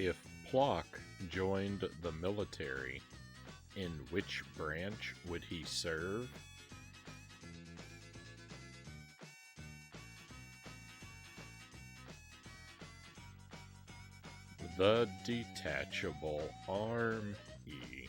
If Plok joined the military, in which branch would he serve? The detachable arm E.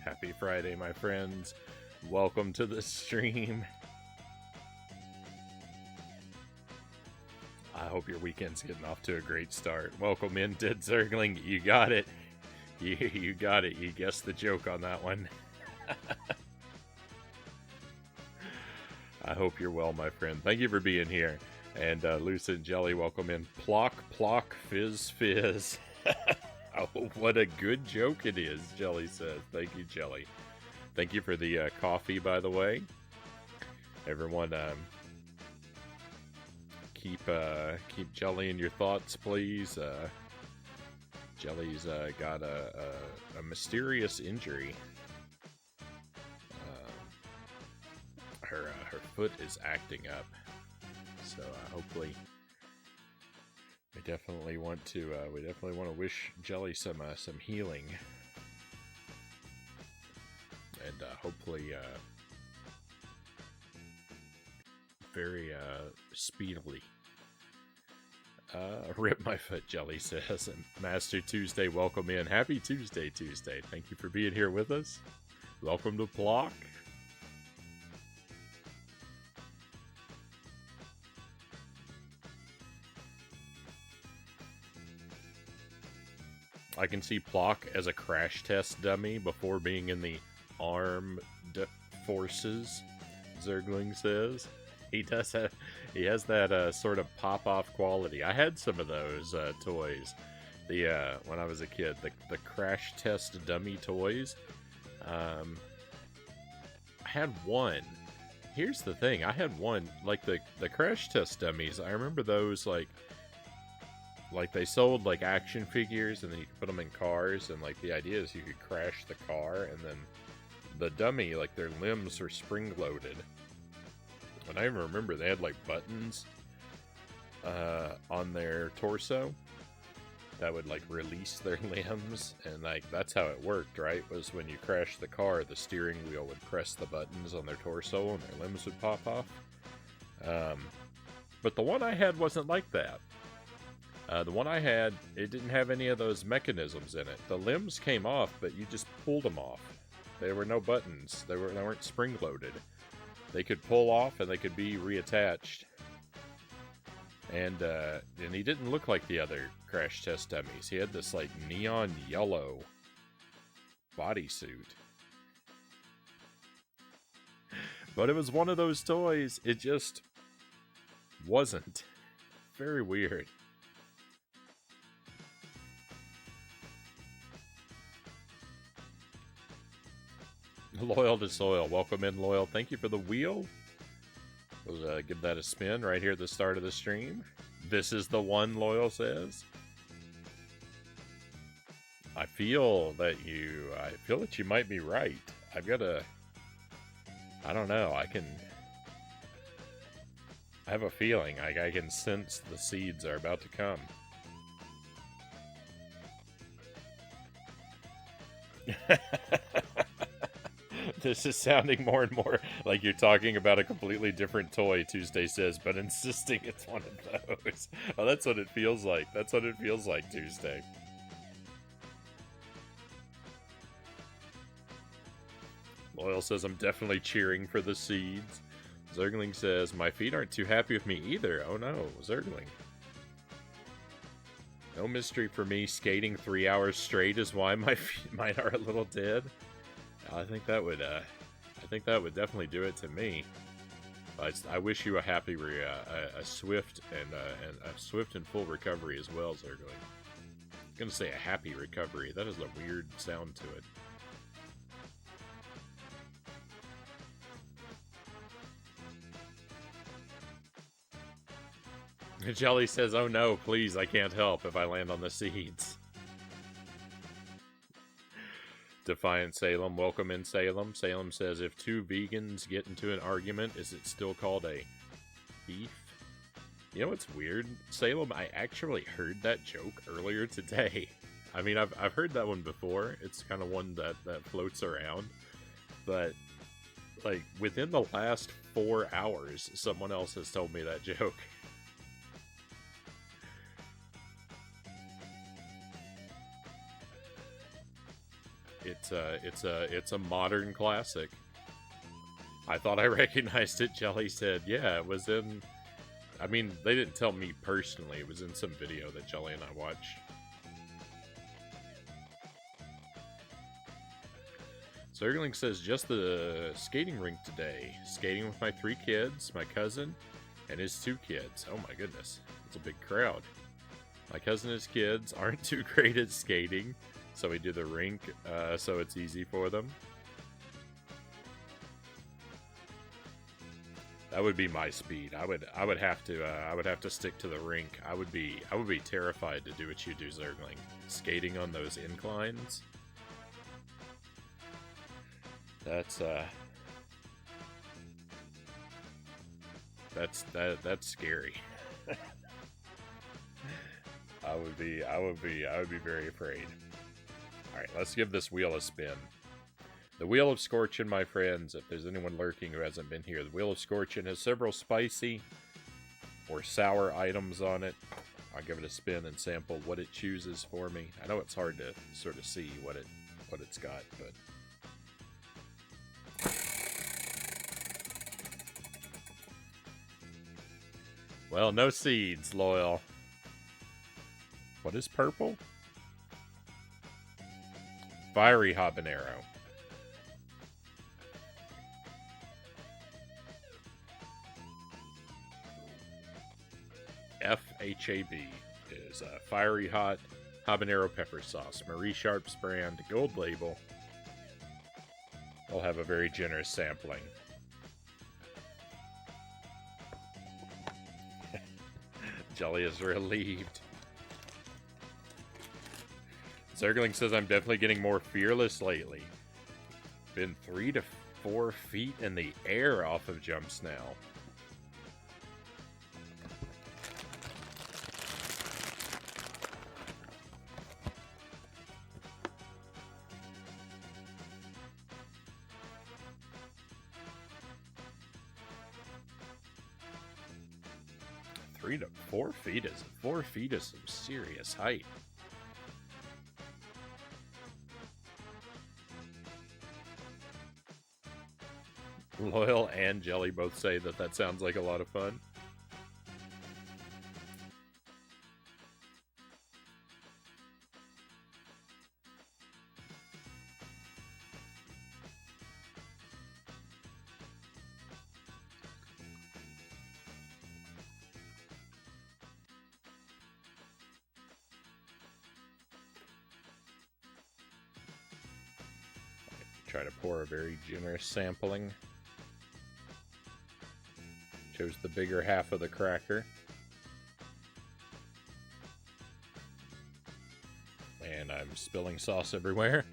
Happy Friday, my friends. Welcome to the stream. I hope your weekend's getting off to a great start. Welcome in, Dead Zergling. You got it. You got it. You guessed the joke on that one. I hope you're well, my friend. Thank you for being here. And Lucid Jelly, welcome in. Plok, plok, fizz, fizz. Oh, what a good joke it is, Jelly says. Thank you, Jelly. Thank you for the coffee, by the way. Everyone, keep Jelly in your thoughts, please. Jelly's got a mysterious injury. Her foot is acting up, so hopefully we definitely want to wish Jelly some healing, and hopefully very speedily. Rip my foot, Jelly says. Master Tuesday, welcome in. Happy Tuesday. Thank you for being here with us. Welcome to Plok. I can see Plok as a crash test dummy before being in the armed forces, Zergling says. He has that sort of pop-off quality. I had some of those toys when I was a kid, the crash test dummy toys. I had one. Here's the thing, I had one, like the crash test dummies. I remember those like they sold like action figures, and then you could put them in cars, and like the idea is you could crash the car, and then the dummy, like their limbs were spring-loaded. And I even remember they had like buttons on their torso that would like release their limbs, and like that's how it worked, right? Was when you crashed the car, the steering wheel would press the buttons on their torso and their limbs would pop off. But the one I had wasn't like that. The one I had, it didn't have any of those mechanisms in it. The limbs came off, but you just pulled them off. There were no buttons. They weren't spring-loaded. They could pull off, and they could be reattached. And he didn't look like the other crash test dummies. He had this, like, neon yellow bodysuit. But it was one of those toys. It just wasn't. Very weird. Loyal to Soil. Welcome in, Loyal. Thank you for the wheel. We'll give that a spin right here at the start of the stream. This is the one, Loyal says. I feel that you might be right. I've got a... I don't know. I have a feeling. I can sense the seeds are about to come. This is sounding more and more like you're talking about a completely different toy, Tuesday says, but insisting it's one of those. Oh, that's what it feels like. That's what it feels like, Tuesday. Loyal says, I'm definitely cheering for the seeds. Zergling says, my feet aren't too happy with me either. Oh no, Zergling. No mystery for me. Skating 3 hours straight is why my feet mine are a little dead. I think that would definitely do it to me. I wish you a happy, a swift and full recovery as well, Zergling. I'm gonna say a happy recovery. That has a weird sound to it. Jelly says, "Oh no, please! I can't help if I land on the seeds." Defiant Salem, welcome in Salem. Salem says, if two vegans get into an argument, is it still called a beef? You know what's weird? Salem, I actually heard that joke earlier today. I mean, I've heard that one before. It's kind of one that floats around. But, like, within the last 4 hours, someone else has told me that joke. It's a modern classic. I thought I recognized it. Jelly said, yeah, it was in... I mean, they didn't tell me personally. It was in some video that Jelly and I watched. Zergling says, just the skating rink today. Skating with my 3 kids, my cousin, and his 2 kids. Oh my goodness. It's a big crowd. My cousin and his kids aren't too great at skating, so we do the rink so it's easy for them. That would be my speed. I would have to stick to the rink. I would be terrified to do what you do, Zergling. Skating on those inclines. That's scary. I would be very afraid. All right, let's give this wheel a spin. The Wheel of Scorchin, my friends, if there's anyone lurking who hasn't been here, the Wheel of Scorchin has several spicy or sour items on it. I'll give it a spin and sample what it chooses for me. I know it's hard to sort of see what it's got, but... Well, no seeds, Loyal. What is purple? Fiery habanero. FHAB is Fiery Hot Habanero Pepper Sauce. Marie Sharp's brand, gold label. I'll have a very generous sampling. Jelly is relieved. Zergling says, I'm definitely getting more fearless lately. Been 3 to 4 feet in the air off of jumps now. To 4 feet is 4 feet is some serious height. Loyal and Jelly both say that sounds like a lot of fun. Try to pour a very generous sampling. Chose the bigger half of the cracker. And I'm spilling sauce everywhere.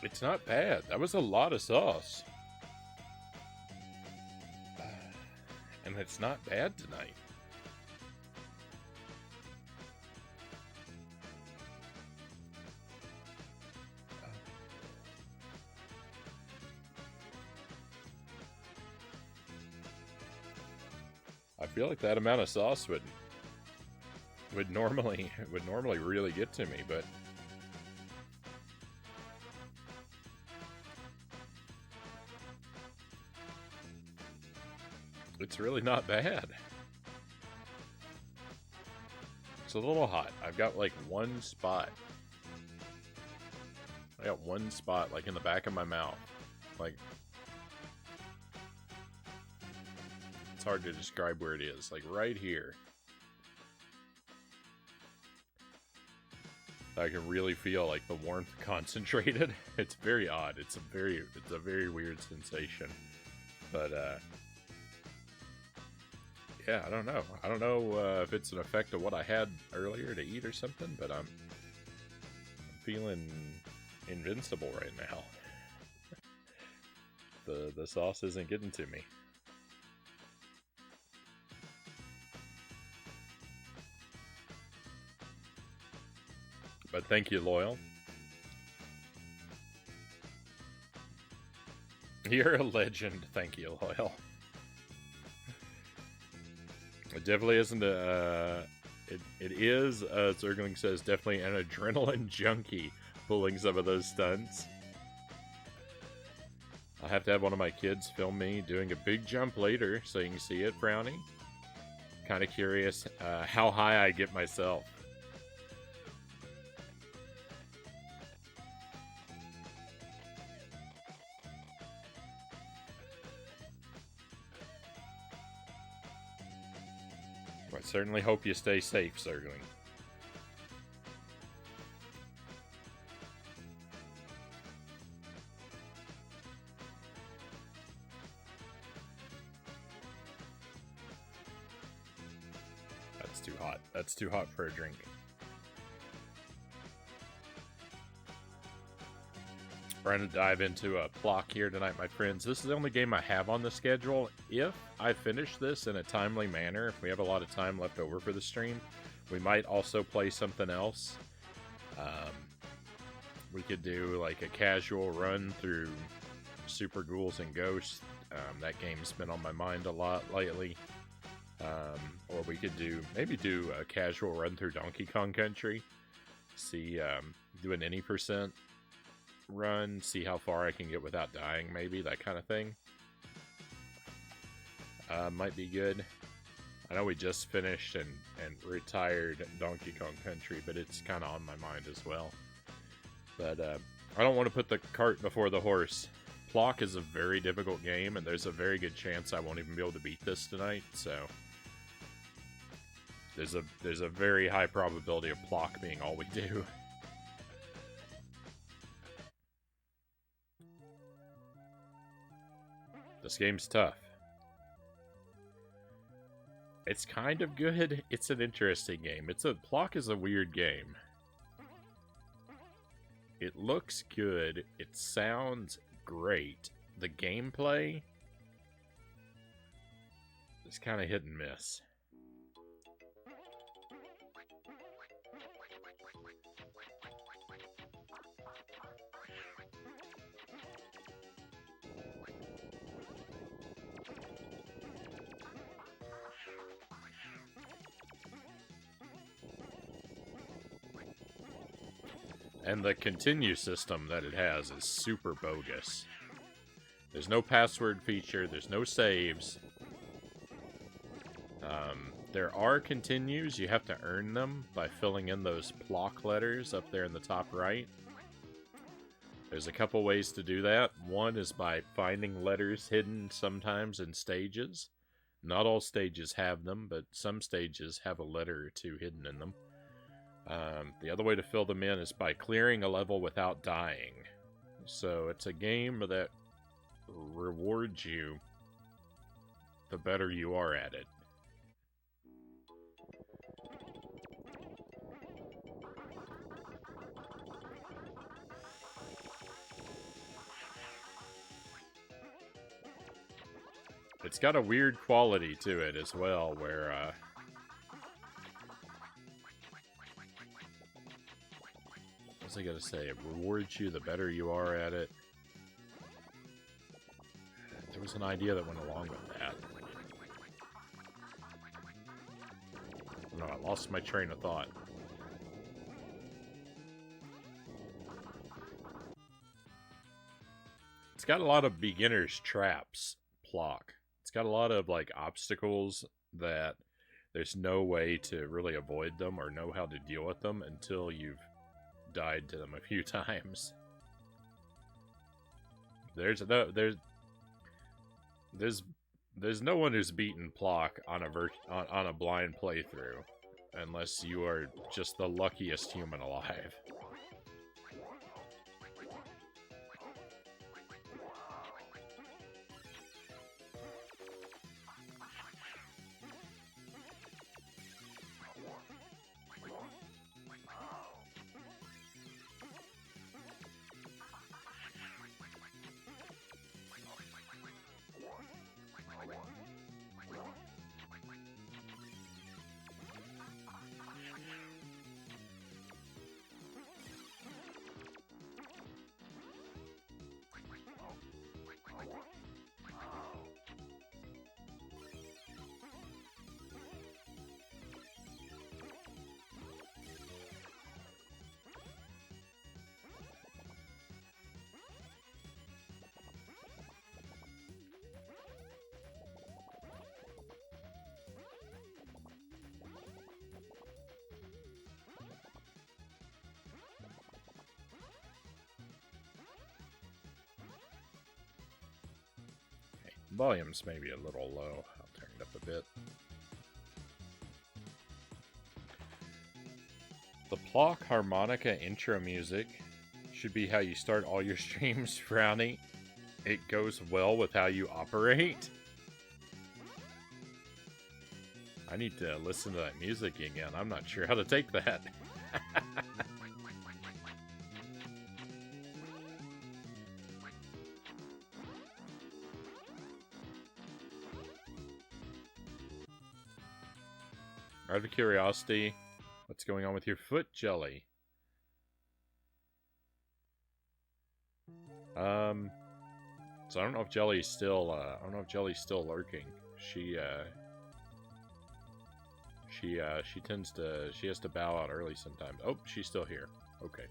It's not bad. That was a lot of sauce. And it's not bad tonight. I feel like that amount of sauce would normally really get to me, but it's really not bad. It's a little hot. I've got like one spot. I got one spot like in the back of my mouth. Like It's hard to describe where it is. Like right here. I can really feel like the warmth concentrated. It's very odd. It's a very weird sensation. But yeah, I don't know. I don't know if it's an effect of what I had earlier to eat or something, but I'm feeling invincible right now. The sauce isn't getting to me. But thank you, Loyal. You're a legend. Thank you, Loyal. It definitely isn't a... It is, Zergling says, definitely an adrenaline junkie pulling some of those stunts. I'll have to have one of my kids film me doing a big jump later so you can see it, Frownie. Kind of curious how high I get myself. I certainly hope you stay safe, Zergling. That's too hot. That's too hot for a drink. We're going to dive into a Plok here tonight, my friends. This is the only game I have on the schedule. If I finish this in a timely manner, if we have a lot of time left over for the stream, we might also play something else. We could do like a casual run through Super Ghouls and Ghosts. That game's been on my mind a lot lately. Or we could maybe do a casual run through Donkey Kong Country. See, do an any percent run, see how far I can get without dying, maybe, that kind of thing. Might be good. I know we just finished and retired Donkey Kong Country, but it's kind of on my mind as well. But I don't want to put the cart before the horse. Plok is a very difficult game, and there's a very good chance I won't even be able to beat this tonight, so there's a very high probability of Plok being all we do. This game's tough. It's kind of good. It's an interesting game. Plok is a weird game. It looks good. It sounds great. The gameplay is kind of hit and miss. And the continue system that it has is super bogus. There's no password feature, there's no saves. There are continues, you have to earn them by filling in those Plok letters up there in the top right. There's a couple ways to do that. One is by finding letters hidden sometimes in stages. Not all stages have them, but some stages have a letter or two hidden in them. The other way to fill them in is by clearing a level without dying. So it's a game that rewards you the better you are at it. It's got a weird quality to it as well, where what's I gotta say? It rewards you the better you are at it. There was an idea that went along with that. No, I lost my train of thought. It's got a lot of beginner's traps, Plok. It's got a lot of, like, obstacles that there's no way to really avoid them or know how to deal with them until you've died to them a few times. There's There's no one who's beaten Plok on on a blind playthrough, unless you are just the luckiest human alive. Volume's maybe a little low. I'll turn it up a bit. The Plok harmonica intro music should be how you start all your streams, Frownie. It goes well with how you operate. I need to listen to that music again. I'm not sure how to take that. Out of curiosity, what's going on with your foot, Jelly? So I don't know if Jelly's still. I don't know if Jelly's still lurking. She tends to. She has to bow out early sometimes. Oh, she's still here. Okay.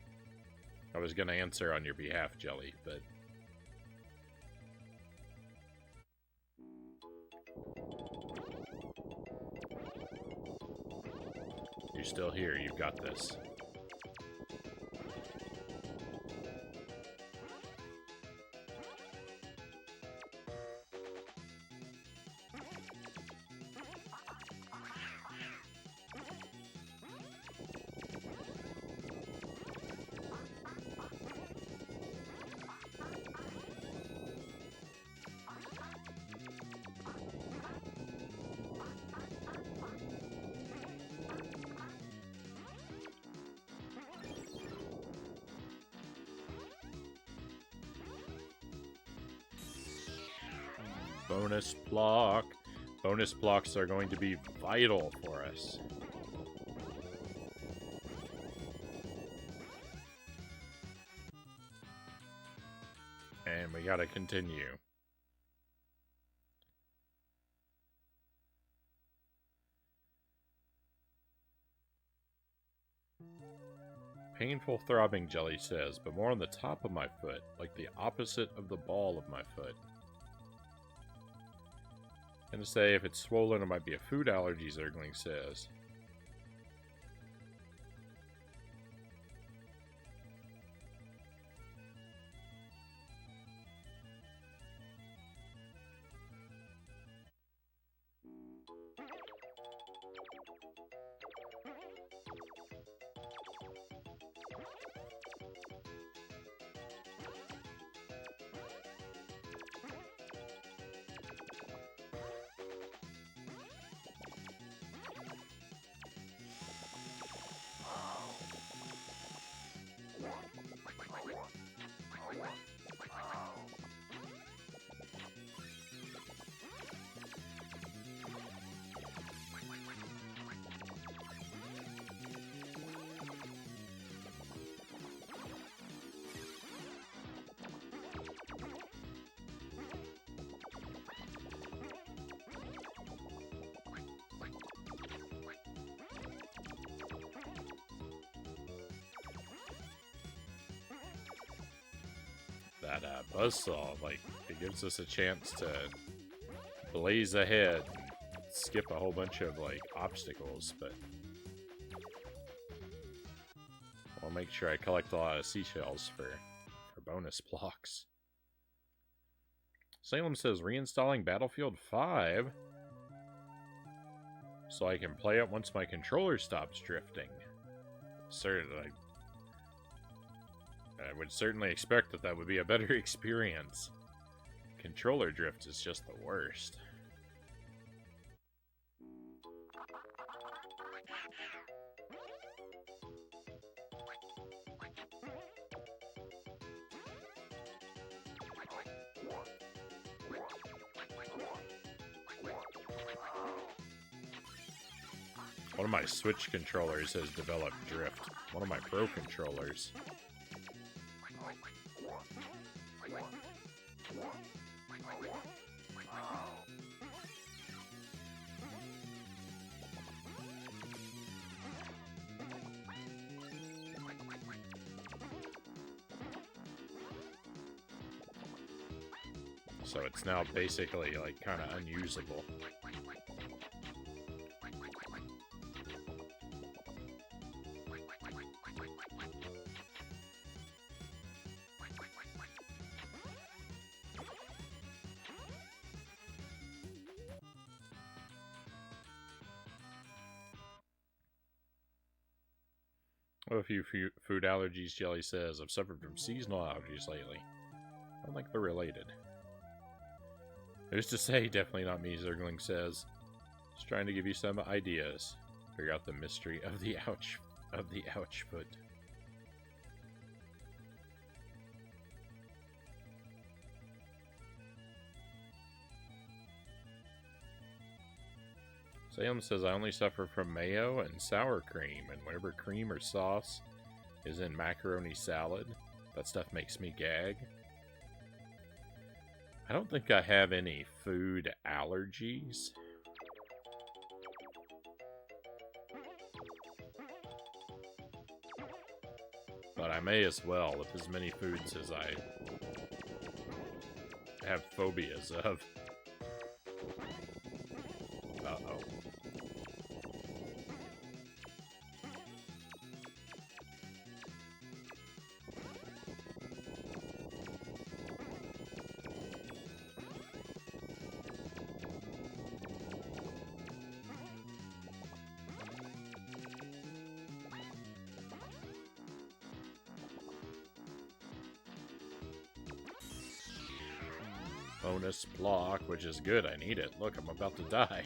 I was gonna answer on your behalf, Jelly, but. You're still here. You've got this. Bonus Plok. Bonus Ploks are going to be vital for us. And we gotta continue. Painful throbbing, Jelly says, but more on the top of my foot, like the opposite of the ball of my foot. And to say if it's swollen, it might be a food allergy, Zergling says. That buzzsaw, like, it gives us a chance to blaze ahead and skip a whole bunch of, like, obstacles, but I'll make sure I collect a lot of seashells for bonus blocks. Salem says reinstalling Battlefield 5 so I can play it once my controller stops drifting. Certainly, I would certainly expect that would be a better experience. Controller drift is just the worst. One of my Switch controllers has developed drift. One of my Pro controllers. So it's now basically like kind of unusable. What a few food allergies, Jelly says. I've suffered from seasonal allergies lately. I don't think they're related. Who's to say? Definitely not me, Zergling says. Just trying to give you some ideas. Figure out the mystery of the ouch foot. Salem says, I only suffer from mayo and sour cream, and whatever cream or sauce is in macaroni salad, that stuff makes me gag. I don't think I have any food allergies. But I may as well with as many foods as I have phobias of. Uh-oh. Bonus Plok, which is good. I need it. Look, I'm about to die.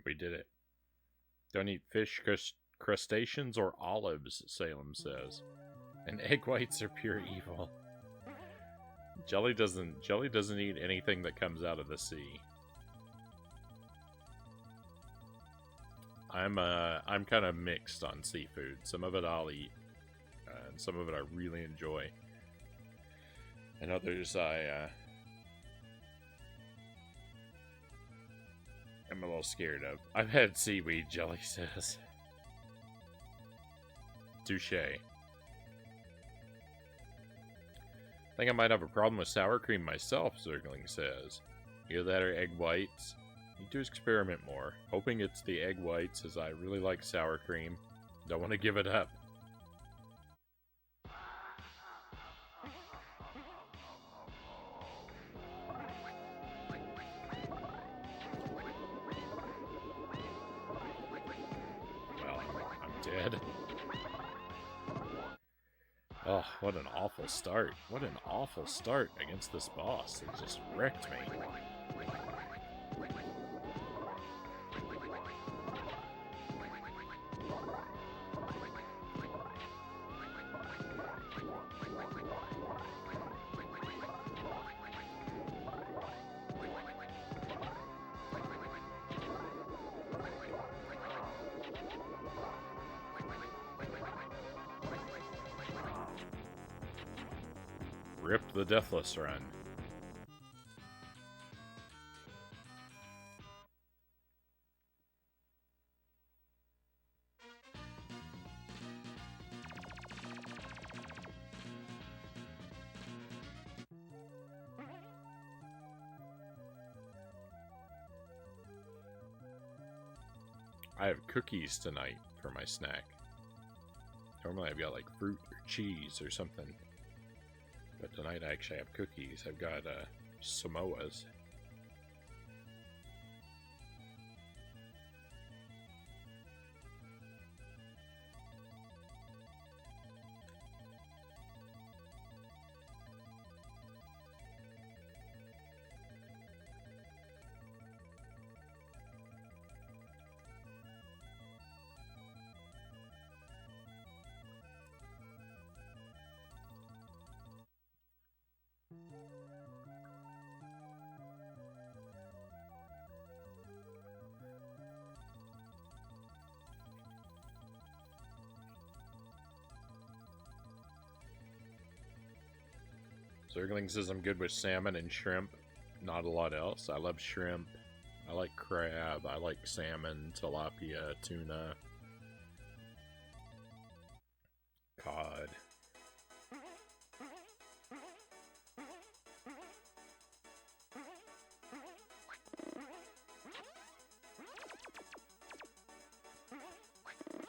We did it. Don't eat fish, crustaceans, or olives, Salem says. And egg whites are pure evil. Jelly doesn't eat anything that comes out of the sea. I'm kind of mixed on seafood. Some of it I'll eat, and some of it I really enjoy. And others I'm a little scared of. I've had seaweed, Jelly says. Touche. I think I might have a problem with sour cream myself, Zergling says. Either that or egg whites. Need to experiment more. Hoping it's the egg whites, as I really like sour cream. Don't want to give it up. Oh, what an awful start. What an awful start against this boss. It just wrecked me. Rip the Deathless Run. I have cookies tonight for my snack. Normally I've got like fruit or cheese or something. But tonight I actually have cookies. I've got Samoas. Zergling says I'm good with salmon and shrimp. Not a lot else. I love shrimp. I like crab. I like salmon, tilapia, tuna, cod.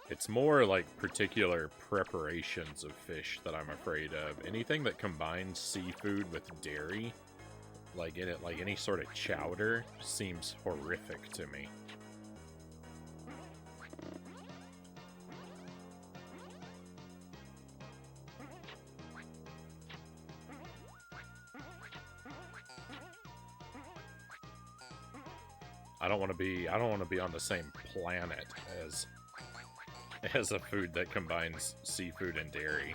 It's more like particular preparations of fish that I'm afraid of. Anything that combines seafood with dairy, like in it, like any sort of chowder, seems horrific to me. I don't want to be on the same planet as a food that combines seafood and dairy.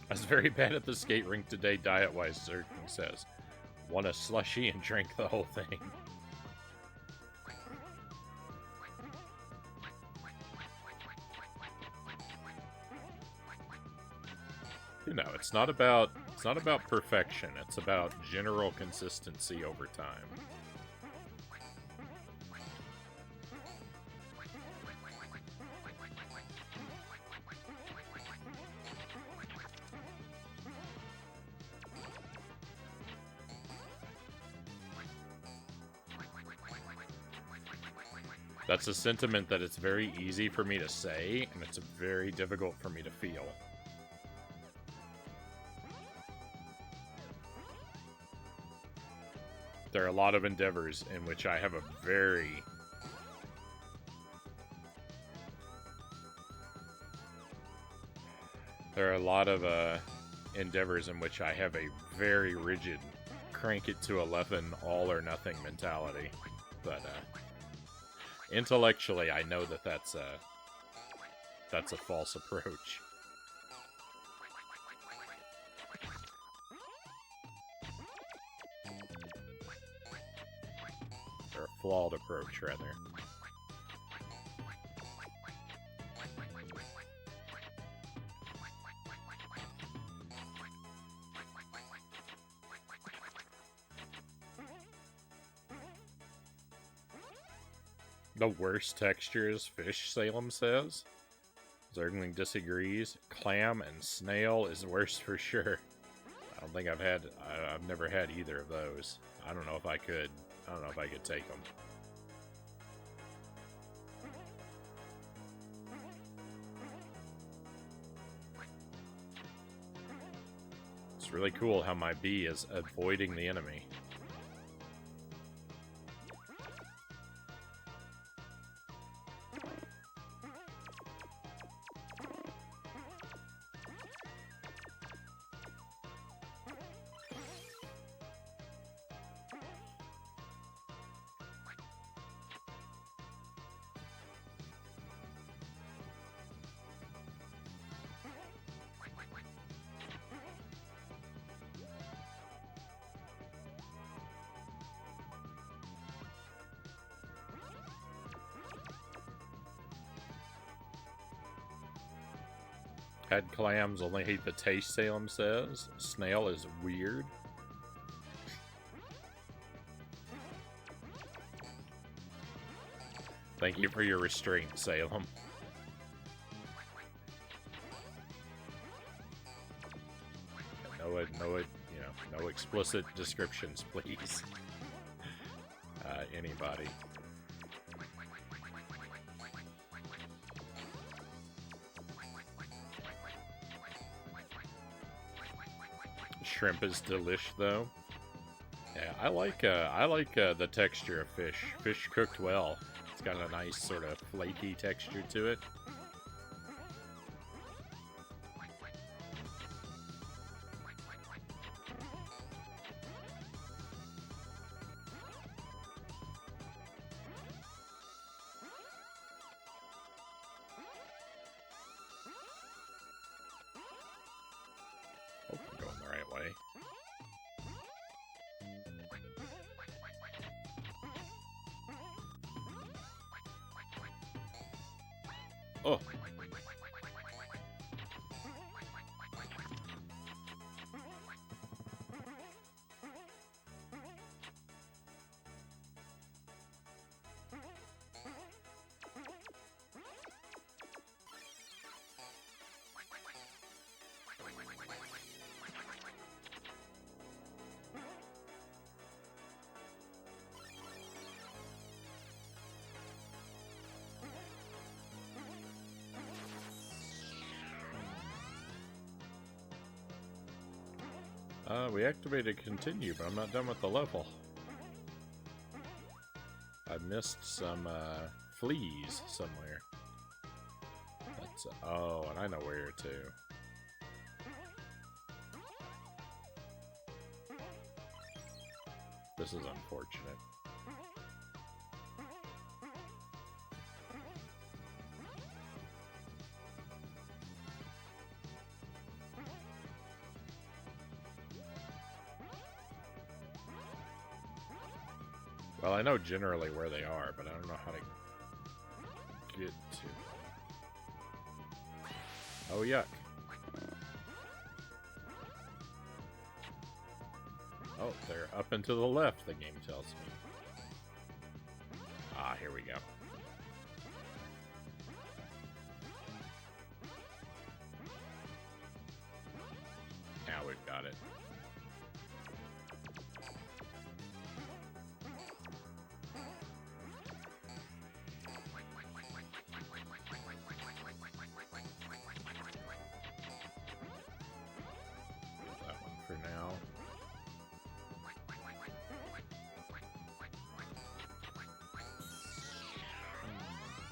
I was very bad at the skate rink today, diet-wise, Zerking says. Won a slushie and drank the whole thing. You know, it's not about perfection, it's about general consistency over time. That's a sentiment that it's very easy for me to say, and it's very difficult for me to feel. There are a lot of endeavors in which I have a very... There are a lot of endeavors in which I have a very rigid, crank it to 11, all or nothing mentality. But, intellectually, I know that that's a false approach. Or a flawed approach, rather. The worst texture is fish, Salem says. Zergling disagrees. Clam and snail is worse for sure. I don't think I've never had either of those. I don't know if I could take them. It's really cool how my bee is avoiding the enemy. Had clams, only hate the taste, Salem says. Snail is weird. Thank you for your restraint, Salem. No explicit descriptions, please. Anybody. Shrimp is delish, though. Yeah, I like the texture of fish. Fish cooked well. It's got a nice sort of flaky texture to it. Hope I'm going the right way. Oh. We activated continue, but I'm not done with the level. I missed some fleas somewhere. That's oh, and I know where too. This is unfortunate. Well, I know generally where they are, but I don't know how to get to them. Oh, yuck. Oh, they're up and to the left, the game tells me. Ah, here we go. Now we've got it.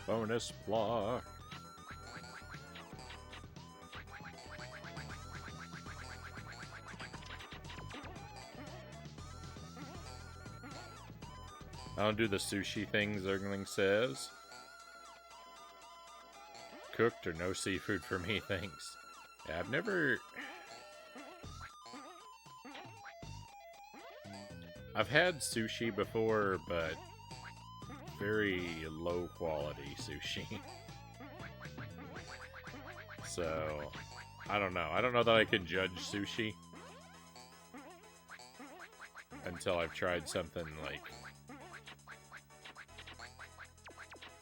Bonus block. I don't do the sushi thing, Zergling says. Cooked or no seafood for me, thanks. Yeah, I've never... I've had sushi before, but very low quality sushi. So, I don't know. I don't know that I can judge sushi until I've tried something like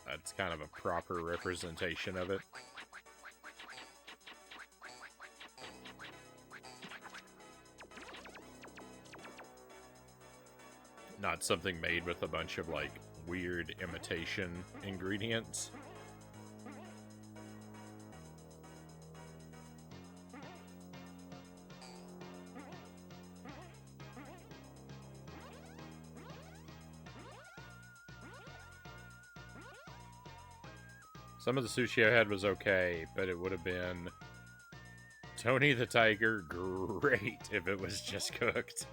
that's kind of a proper representation of it. Not something made with a bunch of like weird imitation ingredients. Some of the sushi I had was okay, but it would have been Tony the Tiger great if it was just cooked.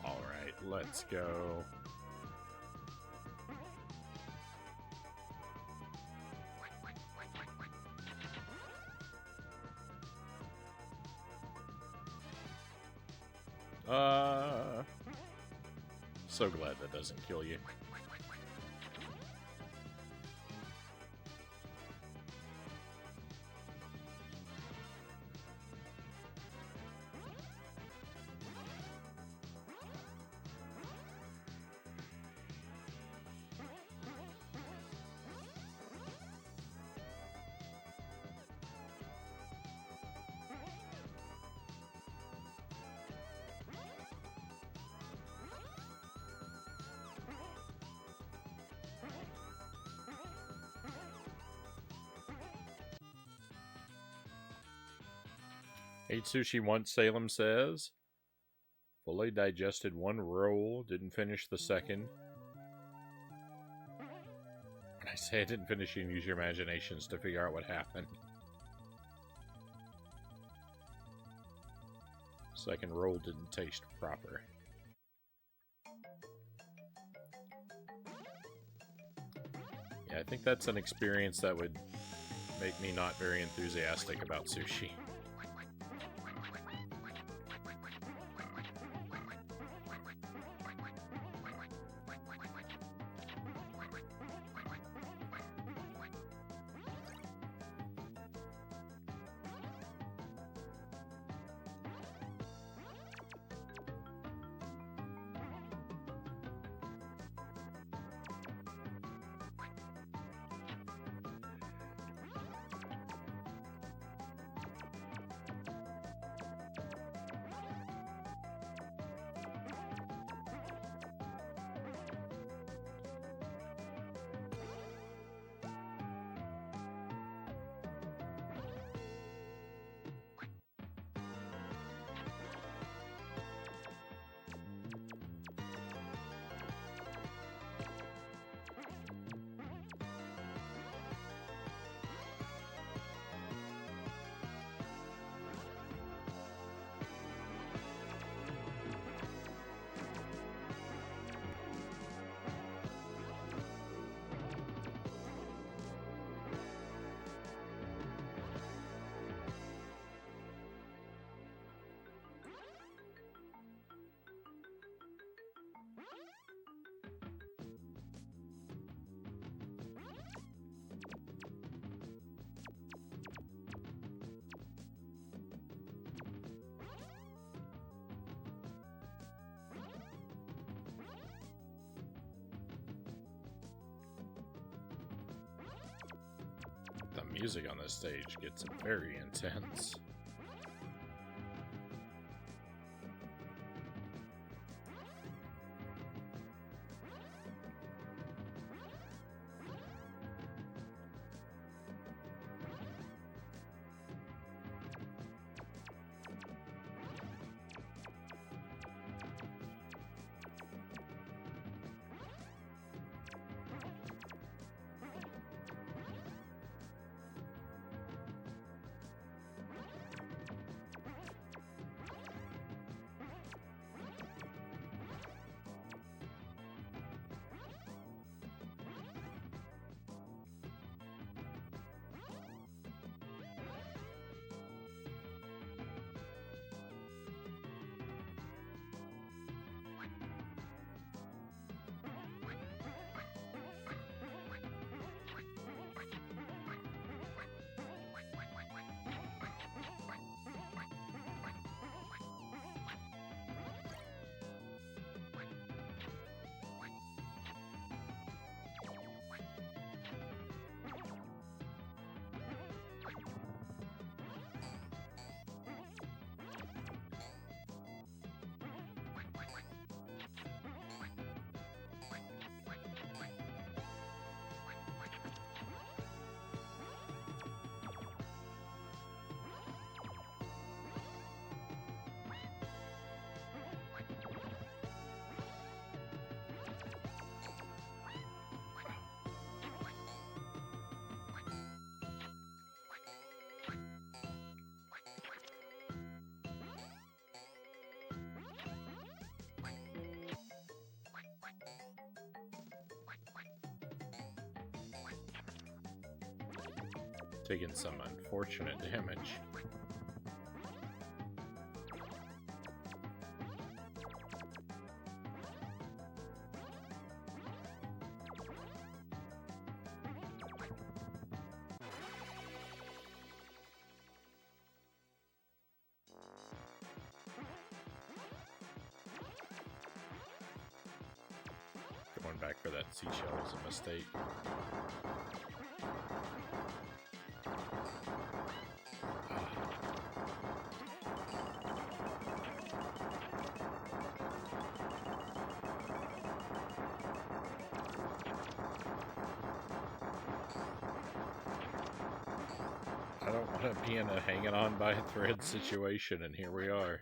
Alright, let's go. So glad that doesn't kill you. Ate sushi once, Salem says. Fully digested one roll, didn't finish the second. When I say I didn't finish, you can use your imaginations to figure out what happened. Second roll didn't taste proper. Yeah, I think that's an experience that would make me not very enthusiastic about sushi. The music on this stage gets very intense. Taking some unfortunate damage. back for that seashell was a mistake. I don't want to be in a hanging on by a thread situation, and here we are.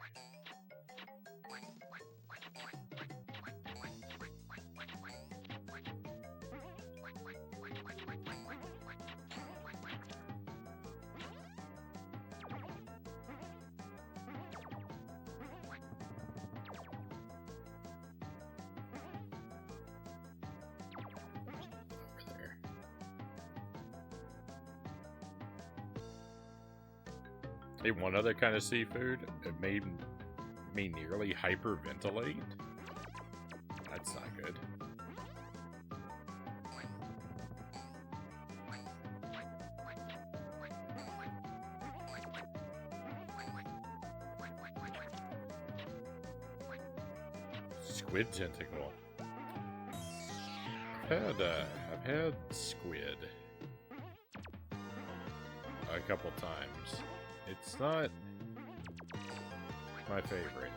Hey, one other kind of seafood, it made me nearly hyperventilate. That's not good. Squid tentacle. I've had squid a couple times. It's not my favorite.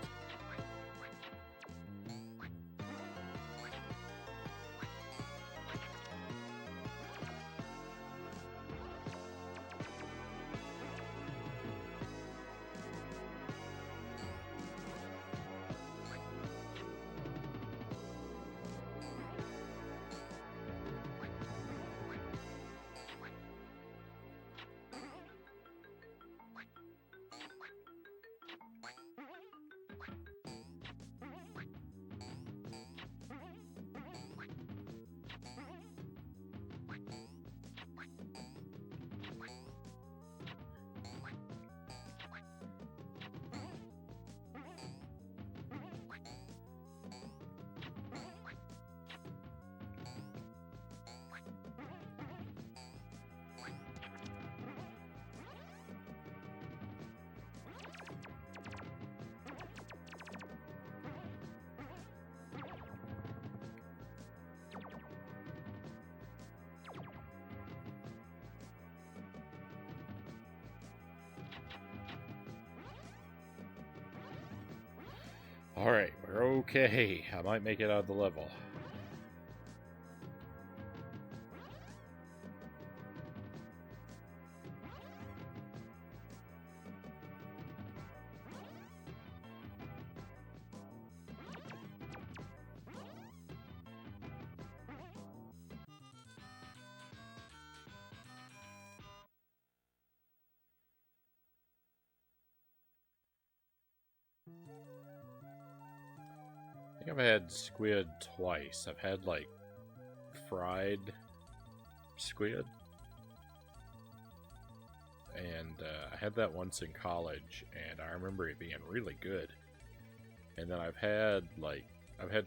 Alright, we're okay. I might make it out of the level. I think I've had squid twice. I've had, like, fried squid. And I had that once in college, and I remember it being really good. And then I've had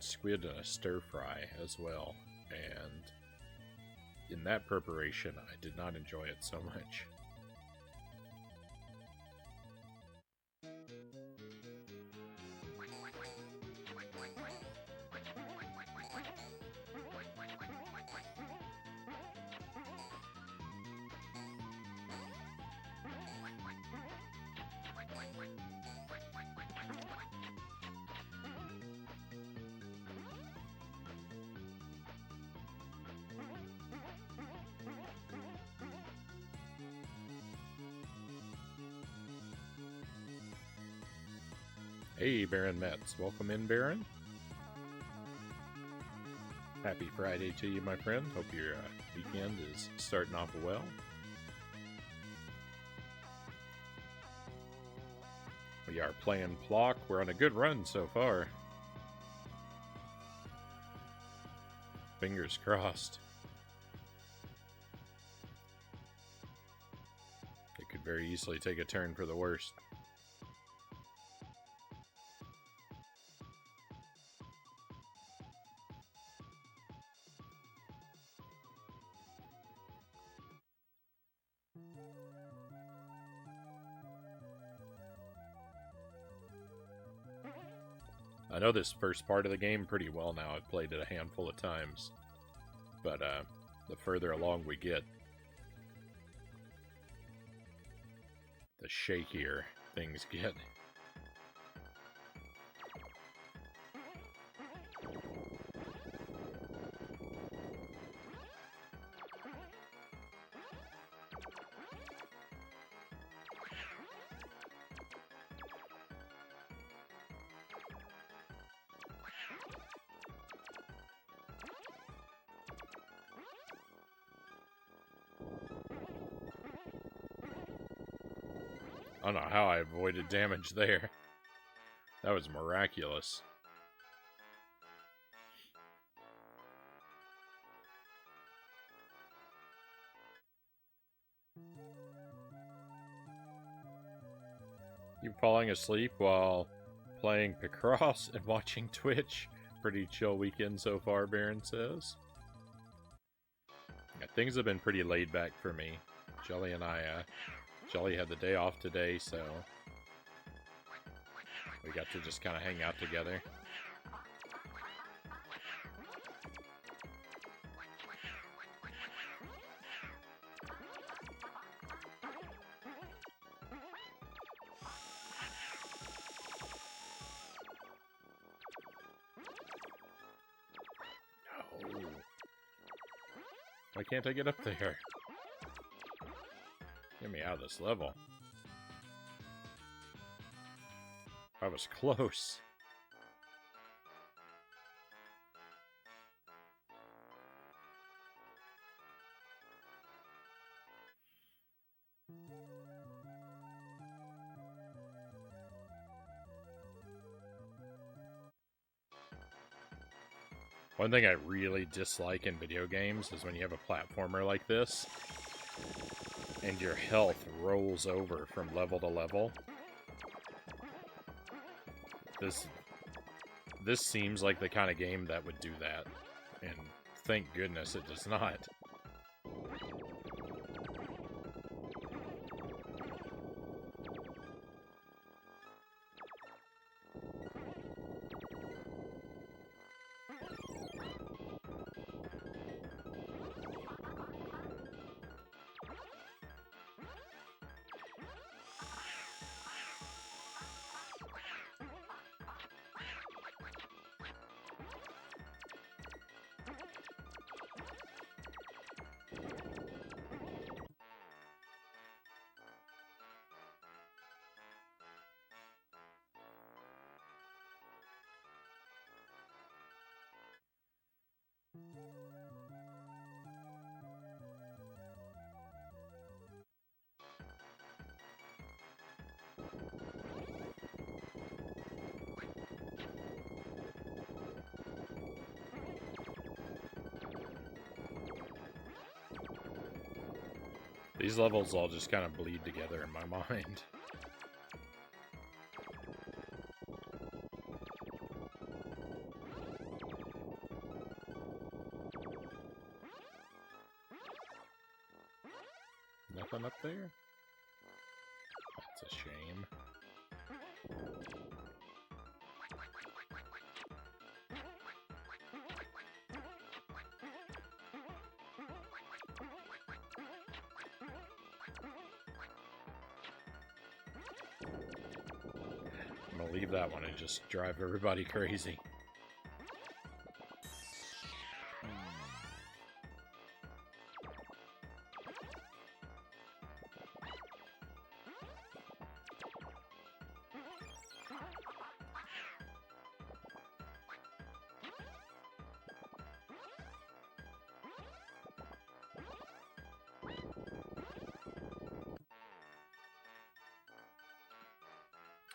squid in a stir fry as well. And in that preparation, I did not enjoy it so much. Hey, Baron Metz. Welcome in, Baron. Happy Friday to you, my friend. Hope your weekend is starting off well. We are playing Plok. We're on a good run so far. Fingers crossed. It could very easily take a turn for the worst. I know this first part of the game pretty well now. I've played it a handful of times. But the further along we get, the shakier things get. I don't know how I avoided damage there. That was miraculous. You falling asleep while playing Picross and watching Twitch? Pretty chill weekend so far, Baron says. Yeah, things have been pretty laid back for me. Jelly and I, Jelly had the day off today, so we got to just kind of hang out together. No. Why can't I get up there? Get me out of this level. I was close. One thing I really dislike in video games is when you have a platformer like this, and your health rolls over from level to level. This seems like the kind of game that would do that, and thank goodness it does not. These levels all just kind of bleed together in my mind. Nothing up there? That's a shame. I'm gonna leave that one and just drive everybody crazy.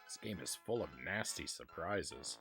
This game is full of nasty surprises.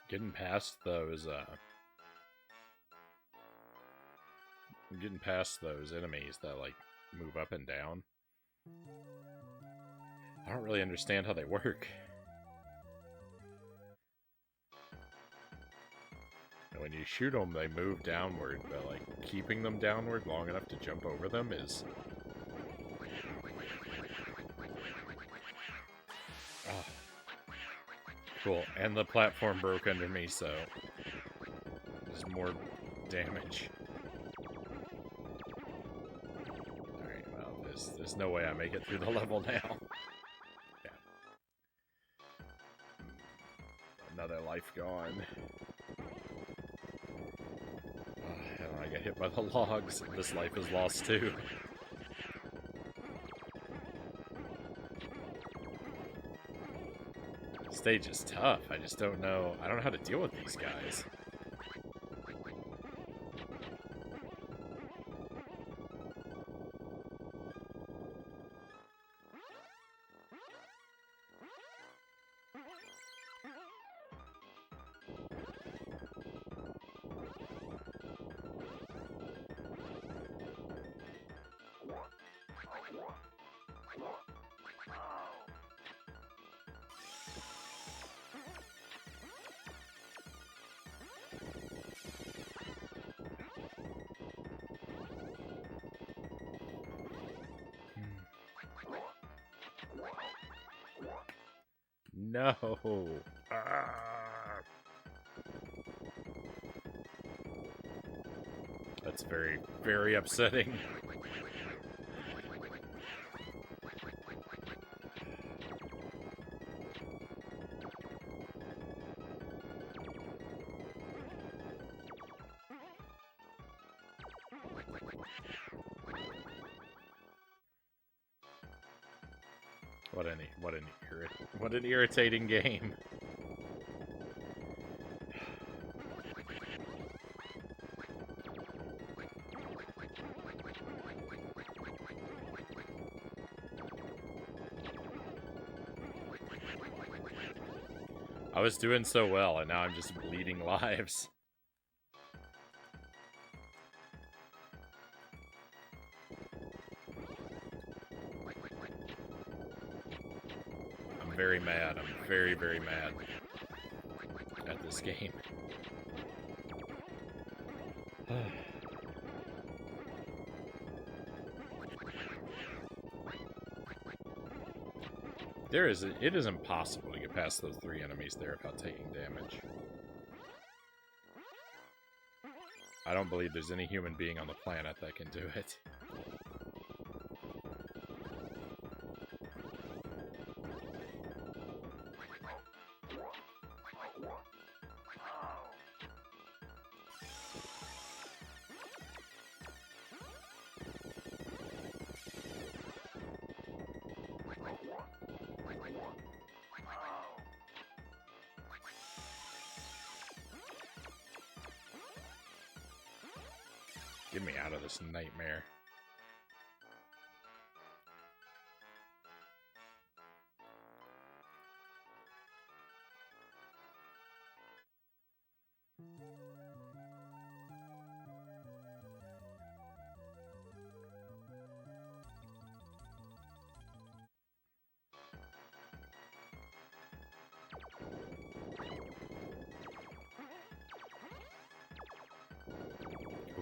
Getting past those, getting past those enemies that, like, move up and down. I don't really understand how they work. When you shoot them, they move downward, but, like, keeping them downward long enough to jump over them is... Oh. Cool. And the platform broke under me, so... there's more damage. Alright, well, there's no way I make it through the level now. Yeah. Another life gone. And I get hit by the logs. This life is lost too. The stage is tough. I just don't know. I don't know how to deal with these guys. No. That's very, very upsetting. What an irritating game. I was doing so well, and now I'm just bleeding lives. I'm very mad. I'm very, very mad at this game. It is impossible to get past those 3 enemies there without taking damage. I don't believe there's any human being on the planet that can do it. Get me out of this nightmare.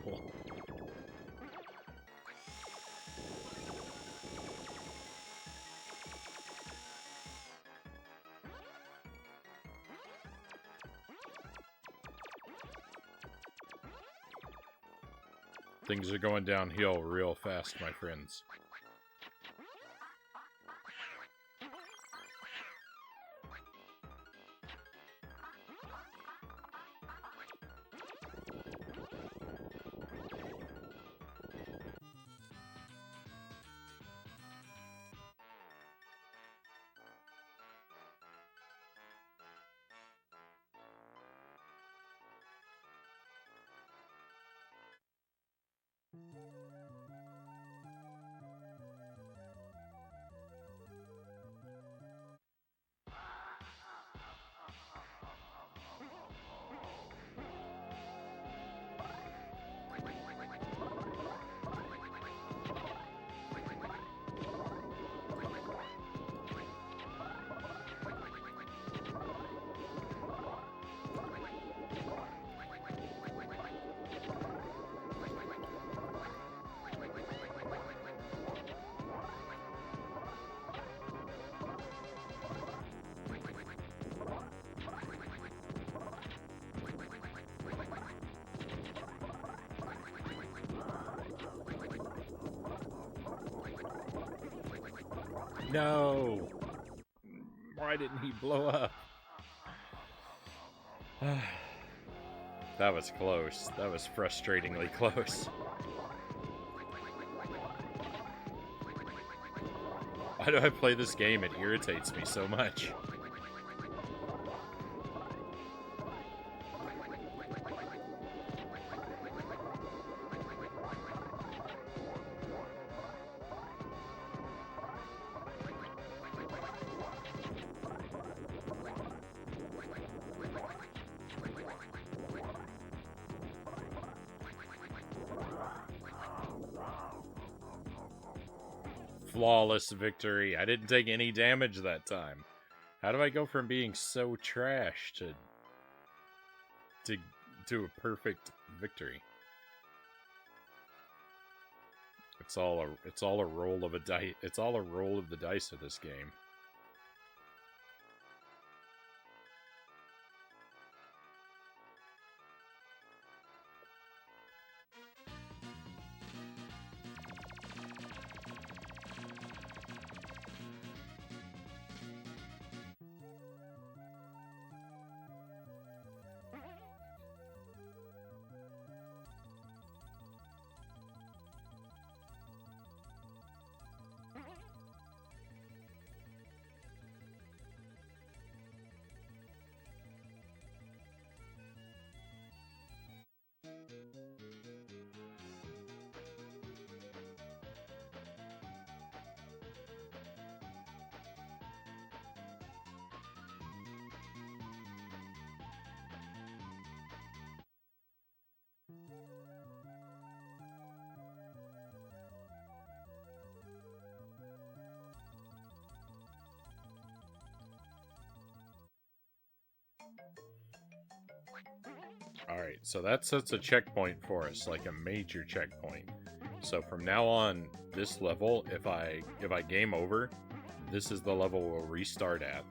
Cool. Things are going downhill real fast, my friends. No! Why didn't he blow up? That was close. That was frustratingly close. Why do I play this game? It irritates me so much. Flawless victory. I didn't take any damage that time. How do I go from being so trash to a perfect victory? It's all a roll of a dice. It's all a roll of the dice of this game. Alright, so that sets a checkpoint for us, like a major checkpoint. So from now on, this level, if I game over, this is the level we'll restart at.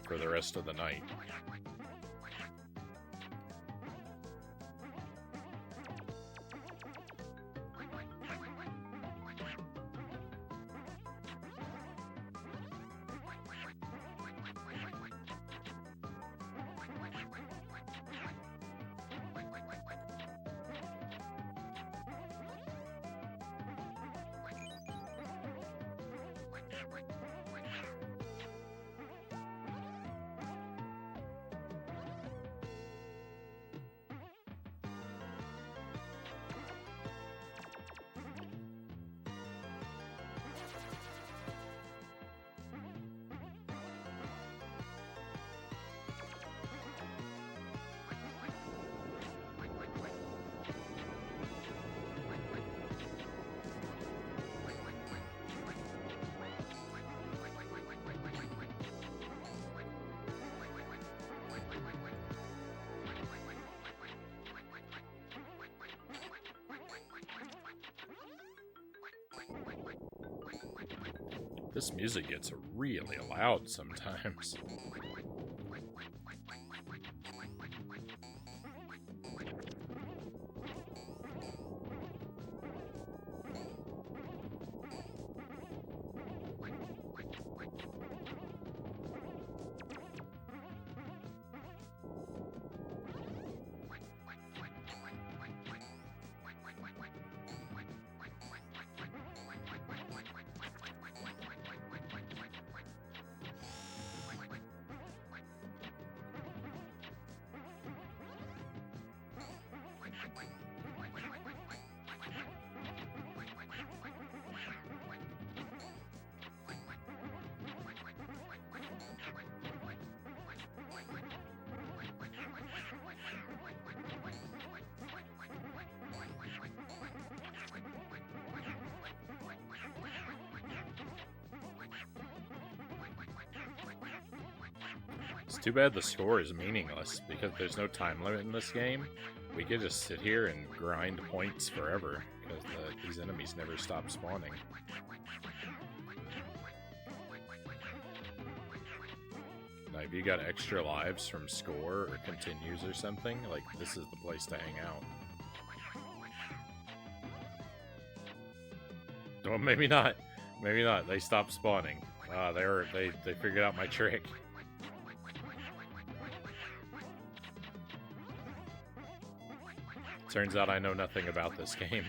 For the rest of the night. This music gets really loud sometimes. It's too bad the score is meaningless, because there's no time limit in this game. We could just sit here and grind points forever, because these enemies never stop spawning. Now, if you got extra lives from score or continues or something, like, this is the place to hang out. Well, maybe not. Maybe not. They stopped spawning. They figured out my trick. Turns out I know nothing about this game.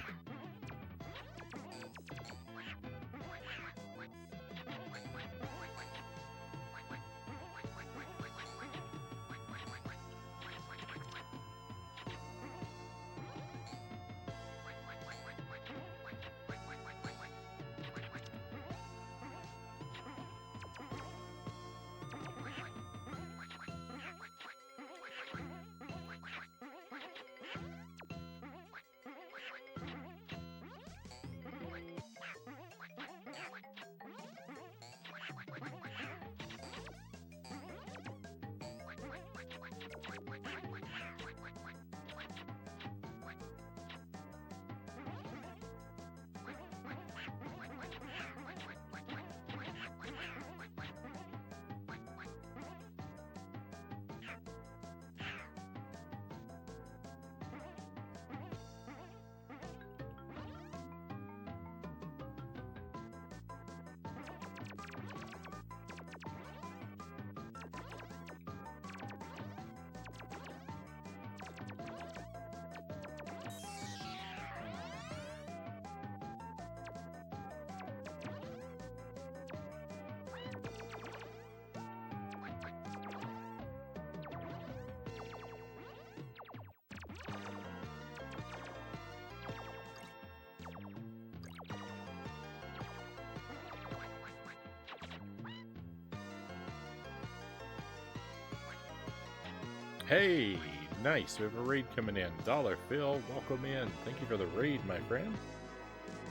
Hey, nice. We have a raid coming in. Dollar Phil, welcome in. Thank you for the raid, my friend.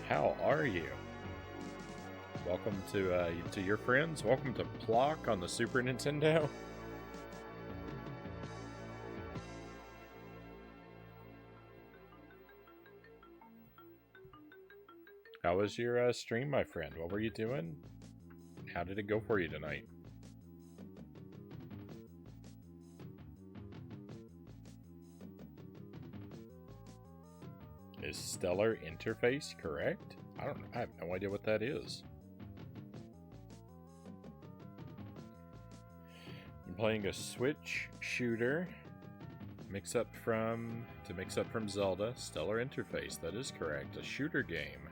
How are you? Welcome to your friends. Welcome to Plok on the Super Nintendo. How was your stream, my friend? What were you doing? How did it go for you tonight? Is stellar interface correct? I have no idea what that is. I'm playing a Switch shooter. Mix up from Zelda. Stellar interface, that is correct. A shooter game.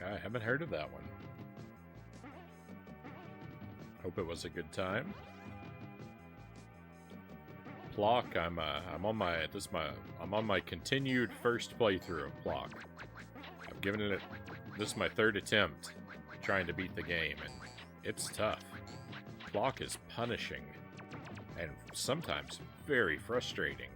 I haven't heard of that one. Hope it was a good time. Plok, I'm on my continued first playthrough of Plok. I've given it this is my third attempt trying to beat the game, and it's tough. Plok is punishing and sometimes very frustrating.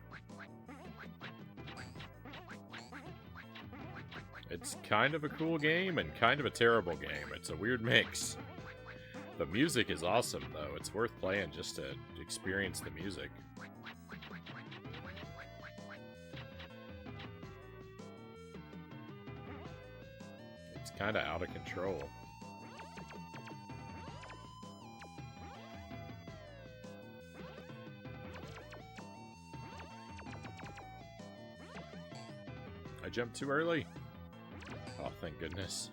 It's kind of a cool game and kind of a terrible game. It's a weird mix. The music is awesome, though. It's worth playing just to experience the music. It's kind of out of control. I jumped too early. Oh, thank goodness.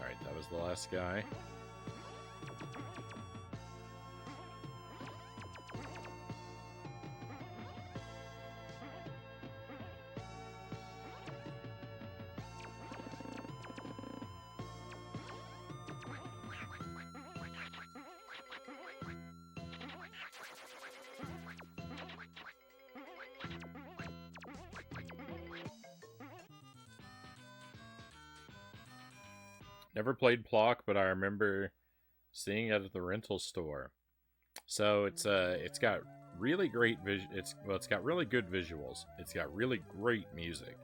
Alright, that was the last guy. Never played Plok, but I remember seeing it at the rental store. So it's got really great it's got really good visuals. It's got really great music,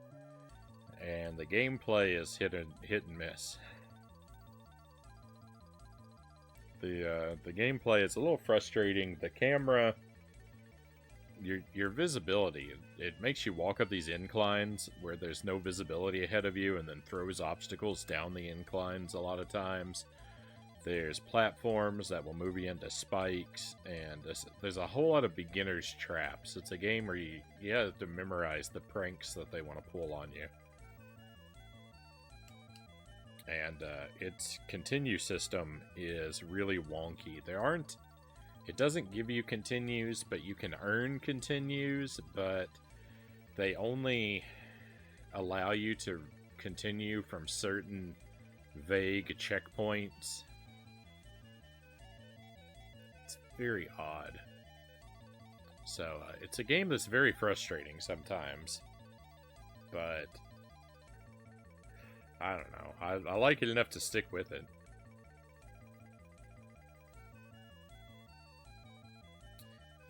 and the gameplay is hit and miss. The gameplay is a little frustrating. The camera, your visibility, it makes you walk up these inclines where there's no visibility ahead of you, and then throws obstacles down the inclines a lot of times. There's platforms that will move you into spikes, and there's a whole lot of beginner's traps. It's a game where you have to memorize the pranks that they want to pull on you. And its continue system is really wonky. It doesn't give you continues, but you can earn continues, but they only allow you to continue from certain vague checkpoints. It's very odd. So it's a game that's very frustrating sometimes, but I don't know. I like it enough to stick with it.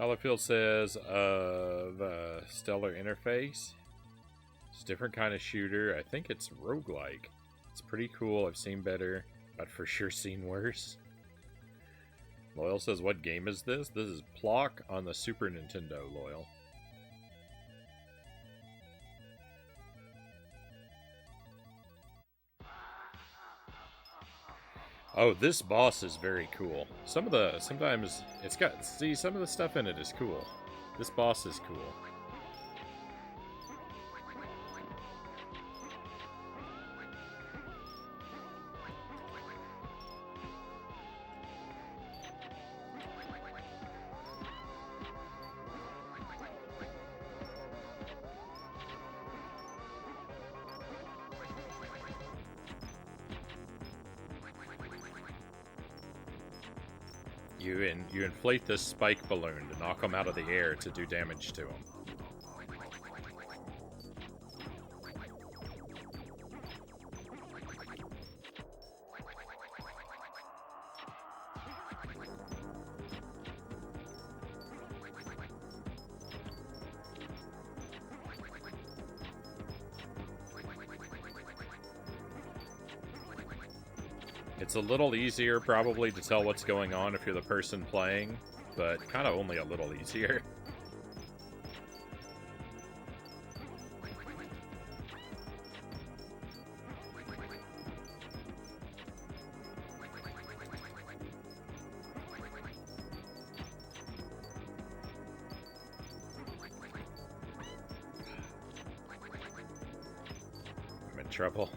Hollerfield says of Stellar Interface. It's a different kind of shooter. I think it's roguelike. It's pretty cool. I've seen better, but for sure seen worse. Loyal says, what game is this? This is Plok on the Super Nintendo, Loyal. Oh, this boss is very cool. Sometimes it's got, see, some of the stuff in it is cool. This boss is cool. You inflate this spike balloon to knock them out of the air to do damage to them. It's a little easier probably to tell what's going on if you're the person playing, but kind of only a little easier. I'm in trouble.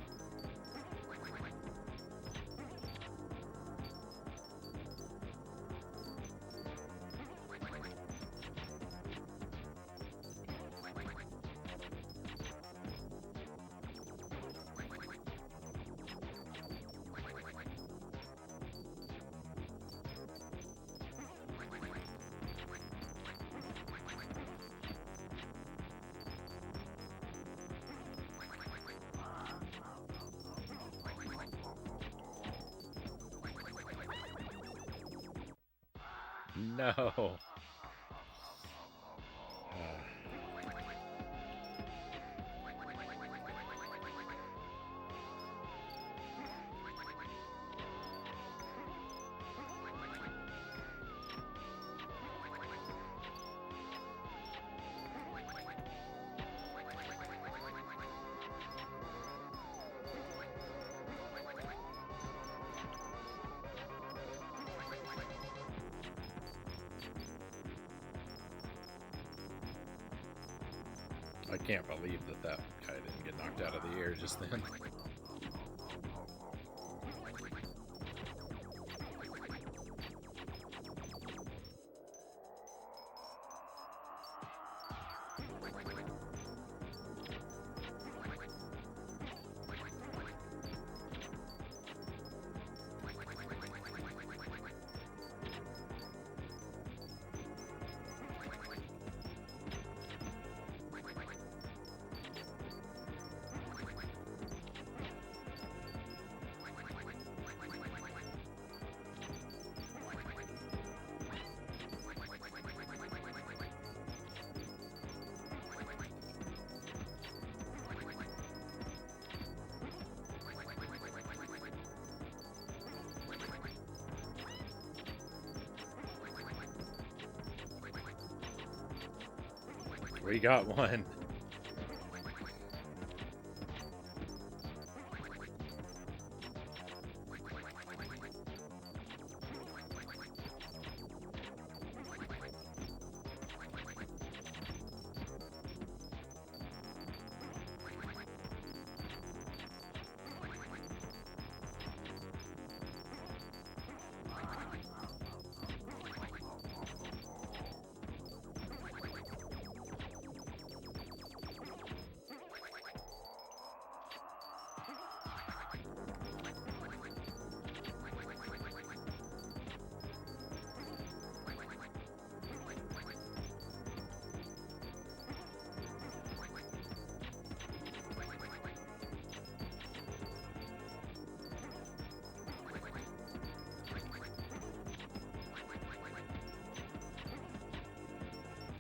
No. I can't believe that guy didn't get knocked out of the air just then. We got one.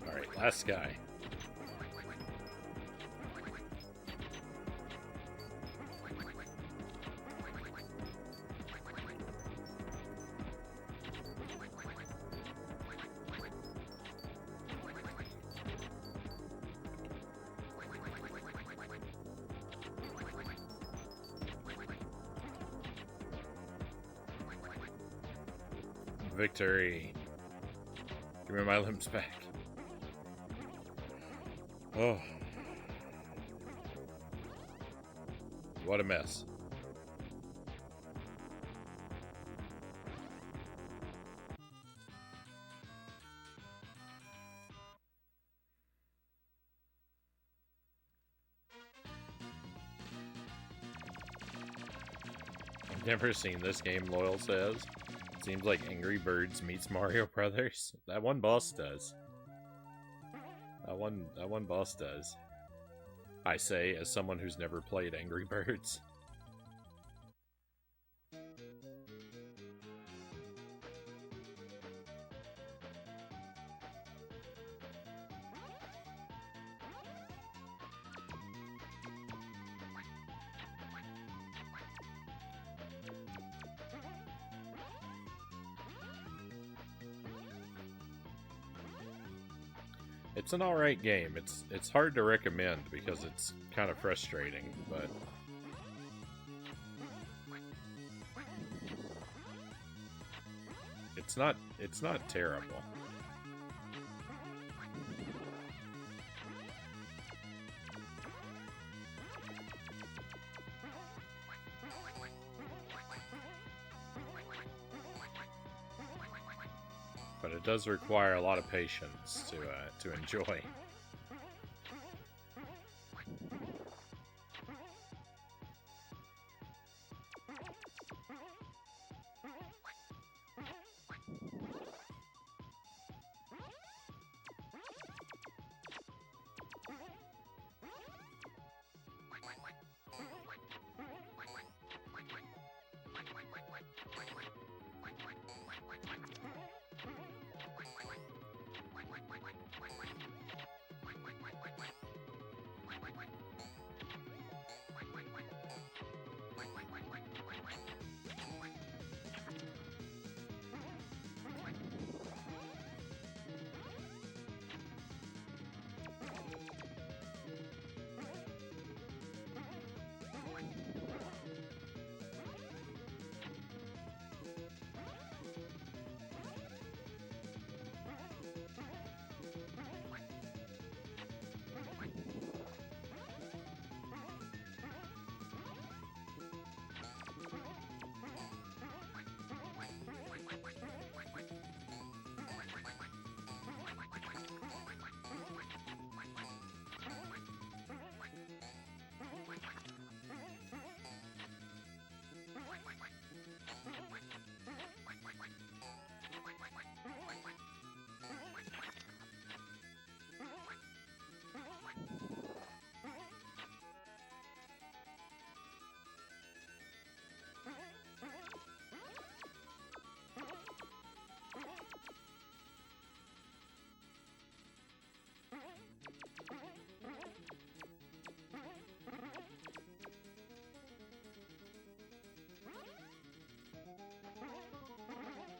Alright, last guy. Victory. Give me my limbs back. Oh. What a mess. I've never seen this game, Loyal says. Seems like Angry Birds meets Mario Brothers. That one boss does. That one boss does. I say, as someone who's never played Angry Birds. It's an alright game. It's hard to recommend because it's kind of frustrating, but it's not terrible. But it does require a lot of patience to enjoy.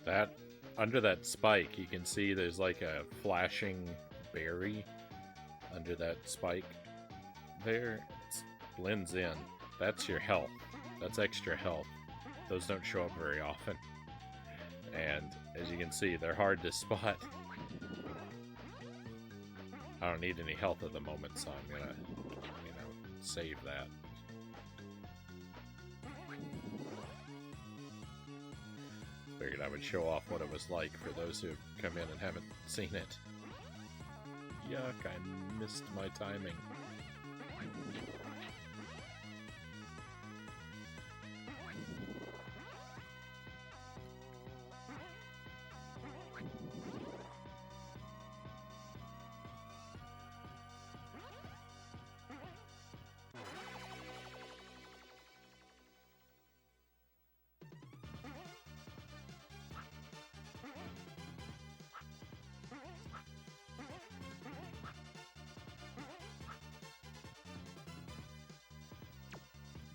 That, under that spike, you can see there's like a flashing berry under that spike there. It blends in. That's your health. That's extra health. Those don't show up very often. And as you can see, they're hard to spot. I don't need any health at the moment, so I'm gonna, save that. Figured I would show off what it was like for those who come in and haven't seen it. Yuck, I missed my timing.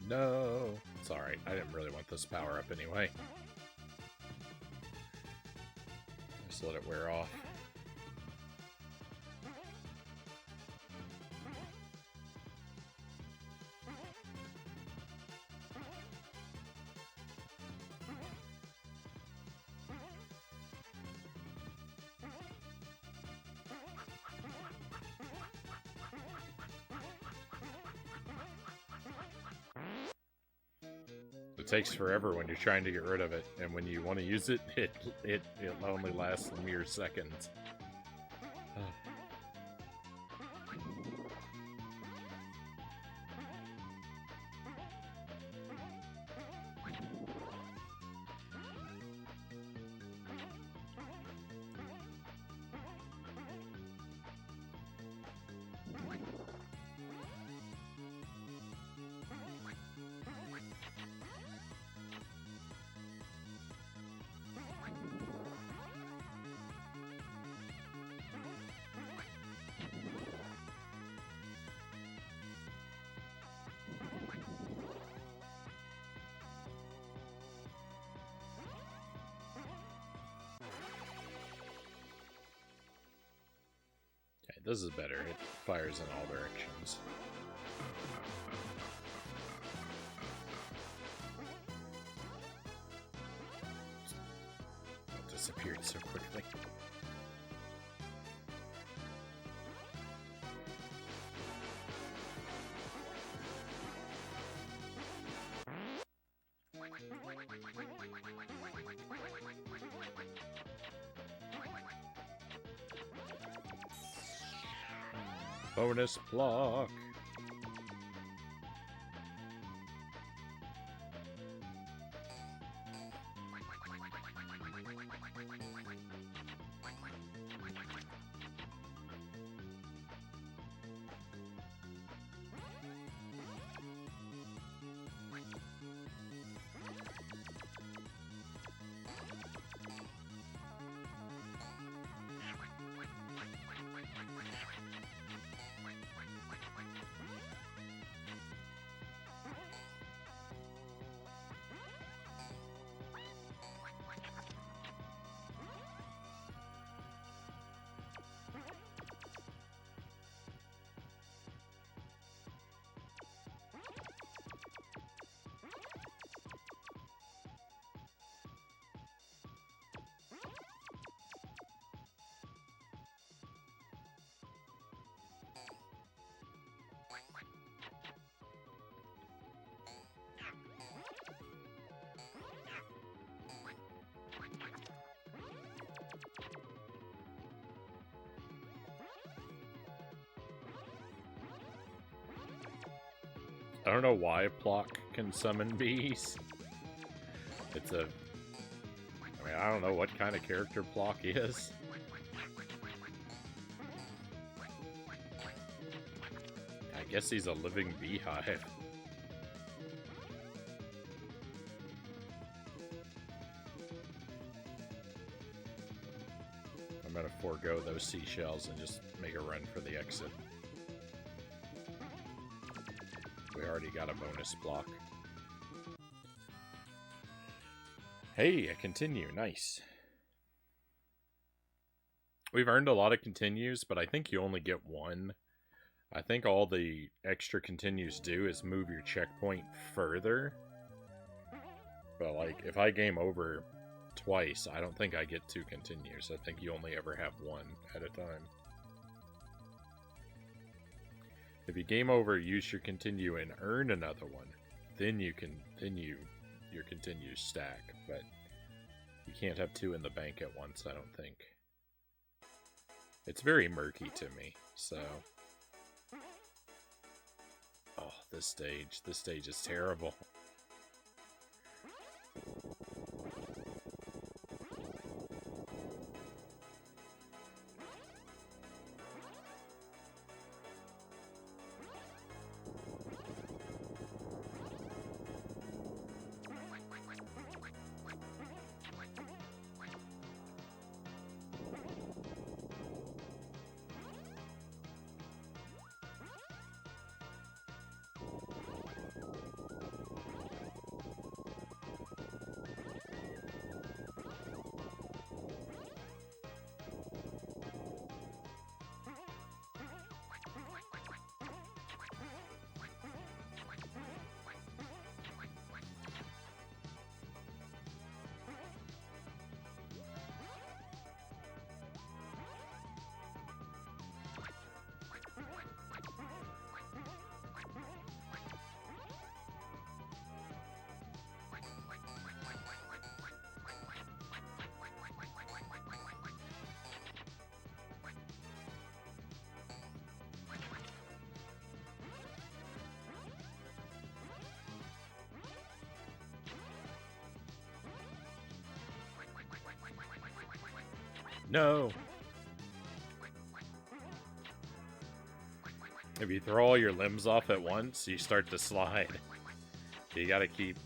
No! It's alright, I didn't really want this power up anyway. Just let it wear off. It takes forever when you're trying to get rid of it, and when you want to use it, it only lasts mere seconds. This is better. It fires in all directions. It disappeared so quickly. Bonus Plok. I don't know why Plok can summon bees. It's a... I mean, I don't know what kind of character Plok is. I guess he's a living beehive. I'm gonna forego those seashells and just make a run for the exit. We already got a bonus block. Hey, a continue. Nice. We've earned a lot of continues, but I think you only get one I think all the extra continues do is move your checkpoint further. But, like, if I game over twice, I don't think I get 2 continues. I think you only ever have 1 at a time. If you game over, use your continue and earn another one, then your continues stack. But you can't have 2 in the bank at once, I don't think. It's very murky to me, so... Oh, this stage is terrible. No! If you throw all your limbs off at once, you start to slide. You gotta keep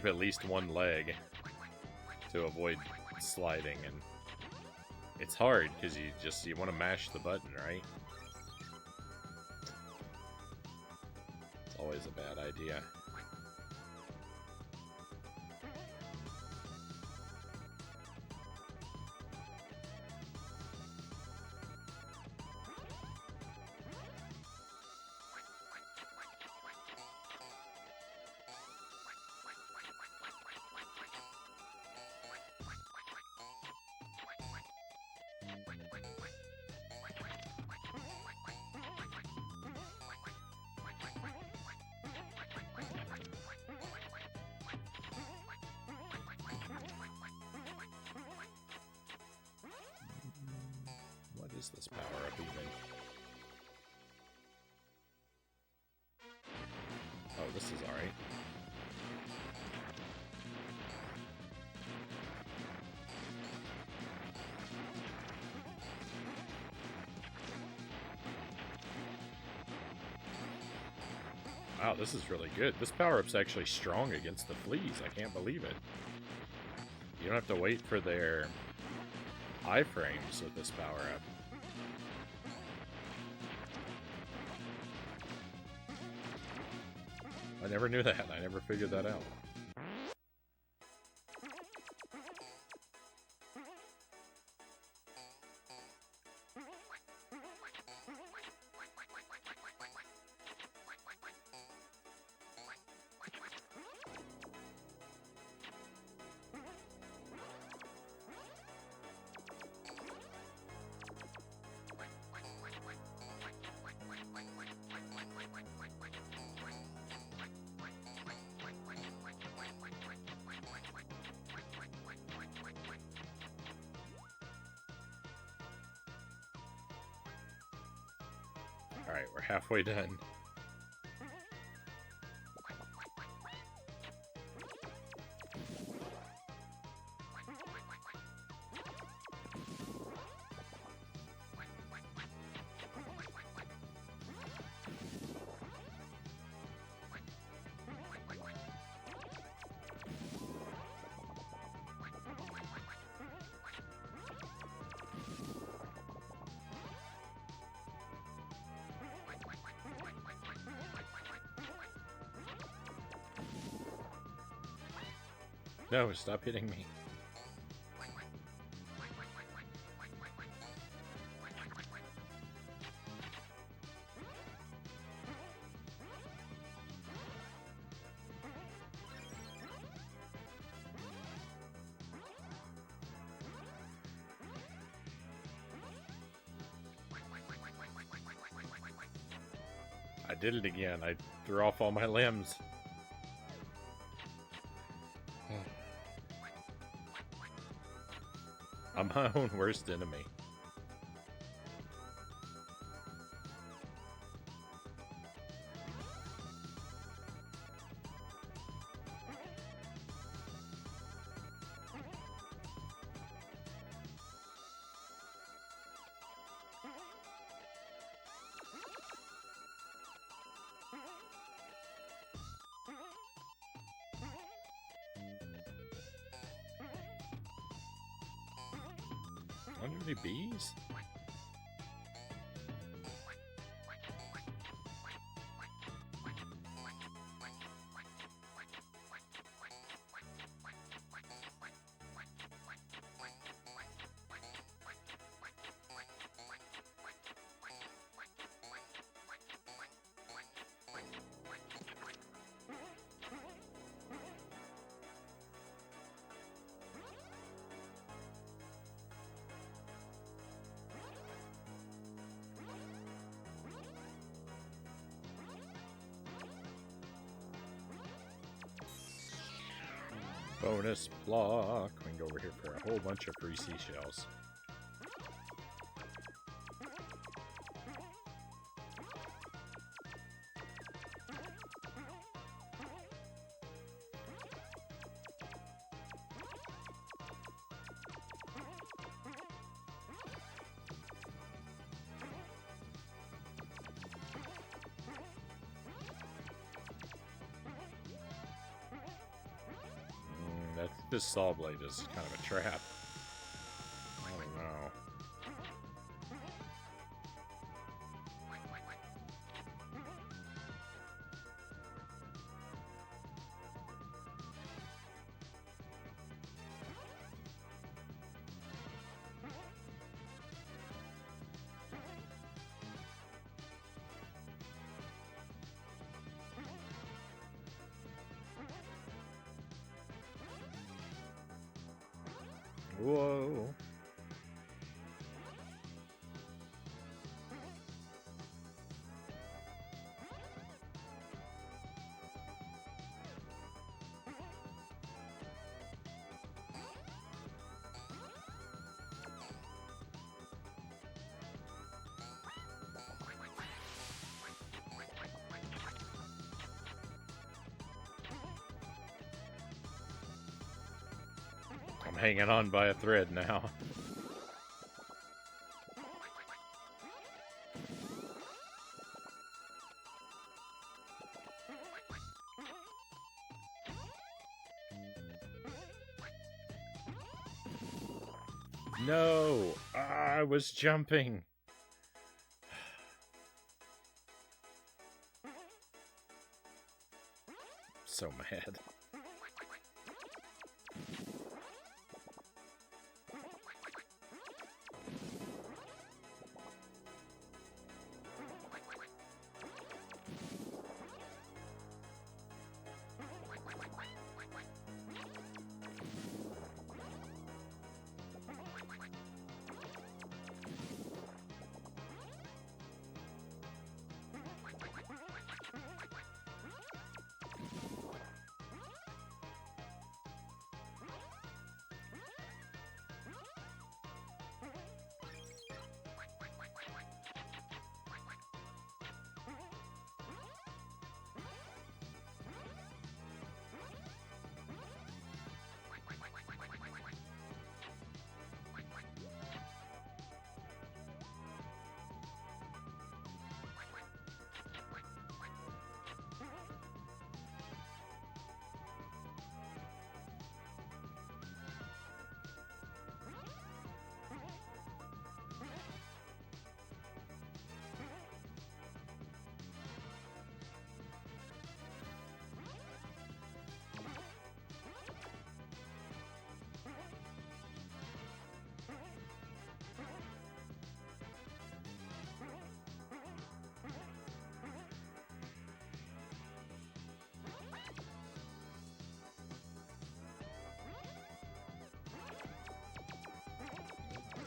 at least one leg to avoid sliding, and it's hard because you want to mash the button, right? It's always a bad idea. What is this power up even? Oh, this is alright. Wow, this is really good. This power-up's actually strong against the fleas. I can't believe it. You don't have to wait for their iframes with this power-up. I never knew that. I never figured that out. Alright, we're halfway done. No, stop hitting me. did it again. I threw off all my limbs. I'm my own worst enemy. Under the bees? Bonus Plok. We can go over here for a whole bunch of free seashells. This saw blade is kind of a trap. I don't know. Whoa. I'm hanging on by a thread now. No! I was jumping! So mad.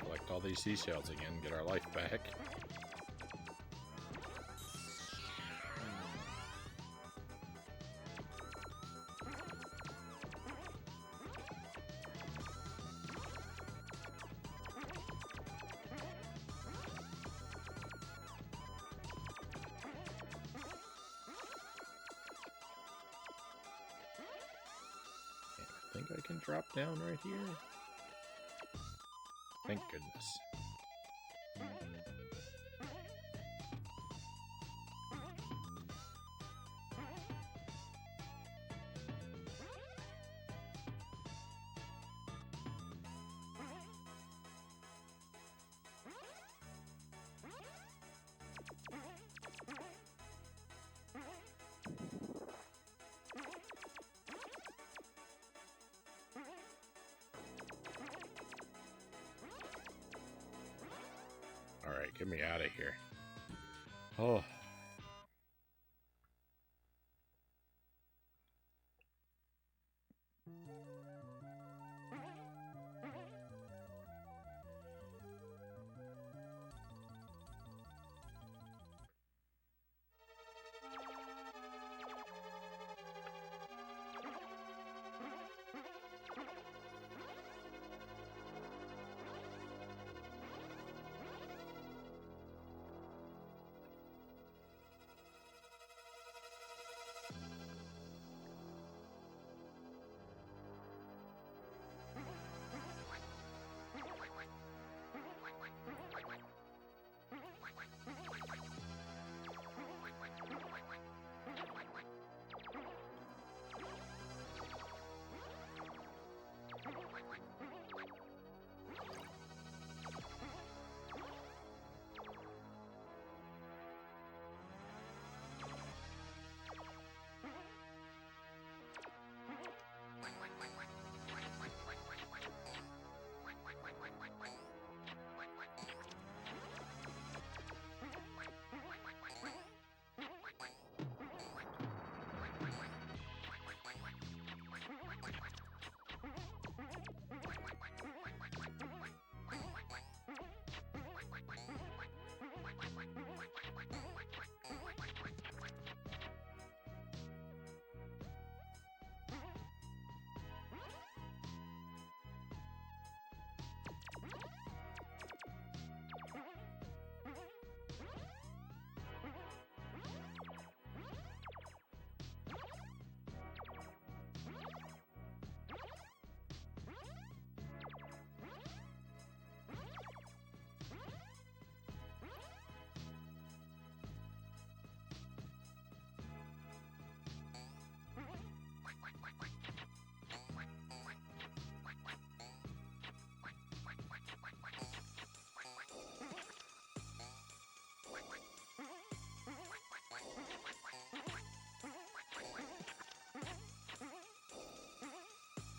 Collect all these seashells again, get our life back. think I can drop down right here. Thank goodness. Alright, get me out of here. Oh.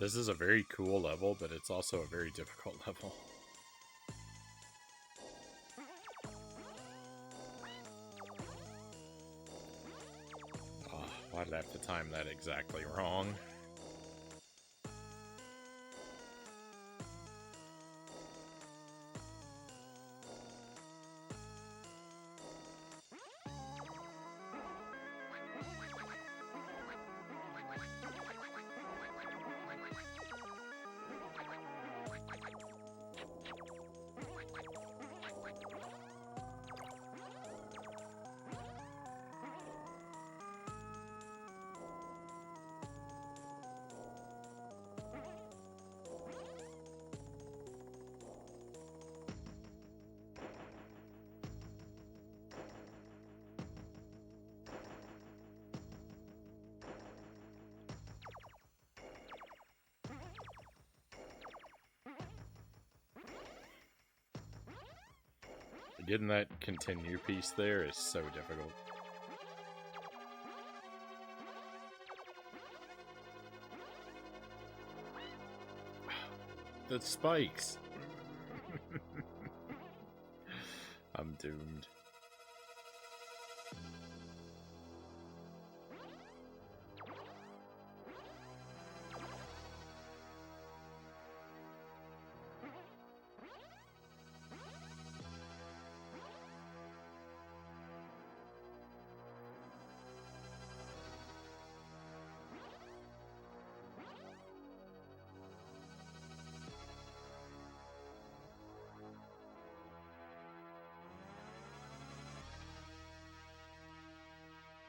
This is a very cool level, but it's also a very difficult level. Oh, why did I have to time that exactly wrong? Getting that continue piece there is so difficult. The spikes! I'm doomed.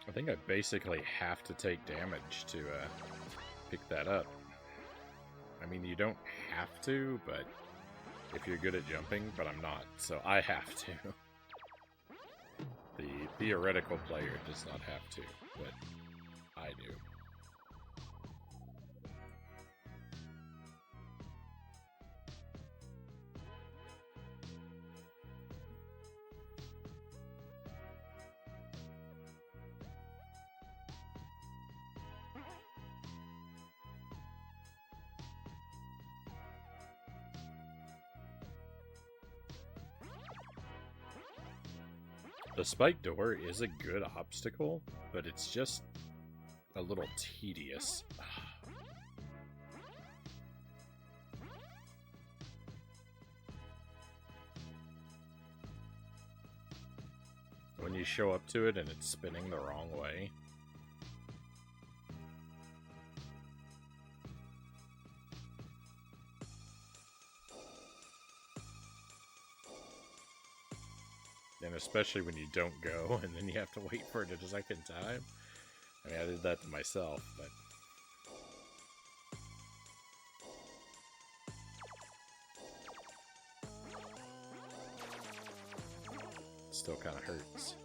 I think I basically have to take damage to pick that up. I mean, you don't have to, but if you're good at jumping, but I'm not, so I have to. The theoretical player does not have to, but I do. The spiked door is a good obstacle, but it's just a little tedious. When you show up to it and it's spinning the wrong way. And especially when you don't go, and then you have to wait for it a second time. I mean, I did that to myself, but... it still kind of hurts.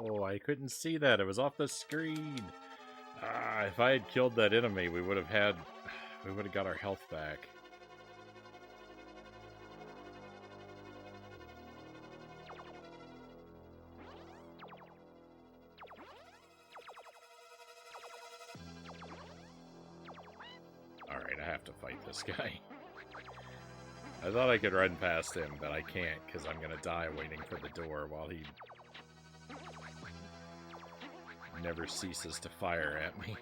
Oh, I couldn't see that. It was off the screen. If I had killed that enemy, we would have got our health back. Alright, I have to fight this guy. I thought I could run past him, but I can't because I'm gonna die waiting for the door while he never ceases to fire at me.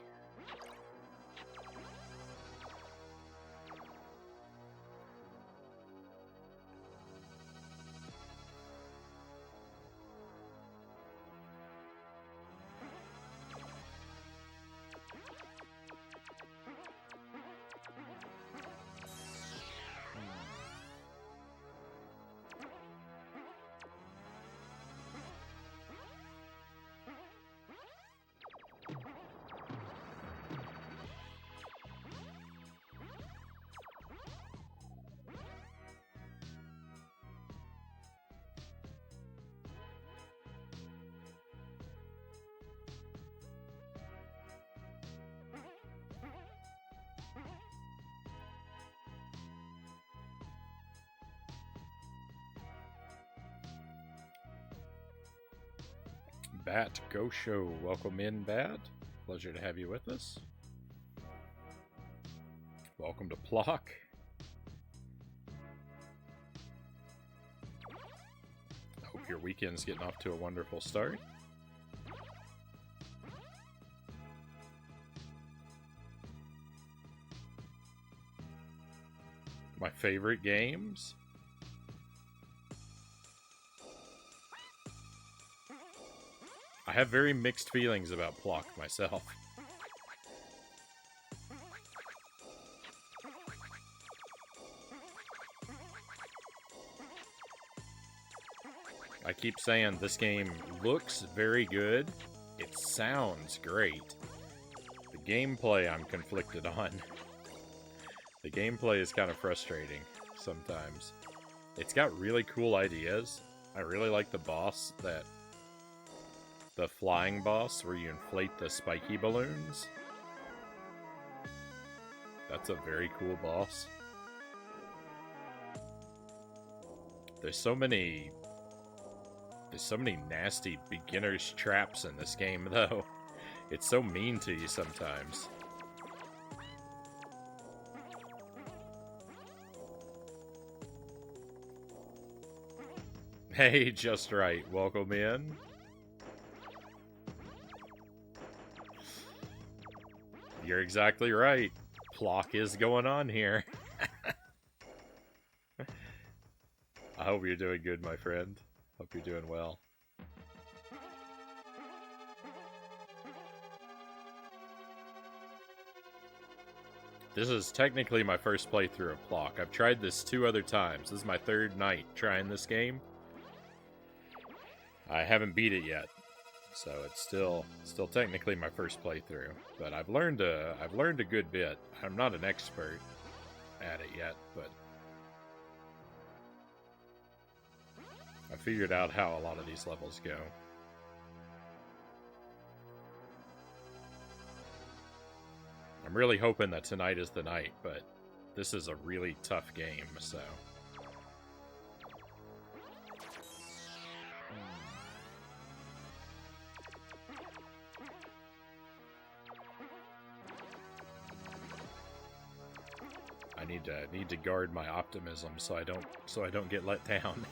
Bat Go Show, welcome in, Bat. Pleasure to have you with us. Welcome to Plok. Hope your weekend's getting off to a wonderful start. My favorite games? I have very mixed feelings about Plok myself. I keep saying this game looks very good. It sounds great. The gameplay I'm conflicted on. The gameplay is kind of frustrating sometimes. It's got really cool ideas. I really like the boss the flying boss where you inflate the spiky balloons. That's a very cool boss. There's so many nasty beginner's traps in this game, though. It's so mean to you sometimes. Hey, just right. Welcome in. You're exactly right. Plok is going on here. I hope you're doing good, my friend. Hope you're doing well. This is technically my first playthrough of Plok. I've tried this 2 other times. This is my 3rd night trying this game. I haven't beat it yet, so it's still technically my first playthrough. But I've learned a good bit. I'm not an expert at it yet, but I figured out how a lot of these levels go. I'm really hoping that tonight is the night, but this is a really tough game, so. I need to guard my optimism so I don't get let down.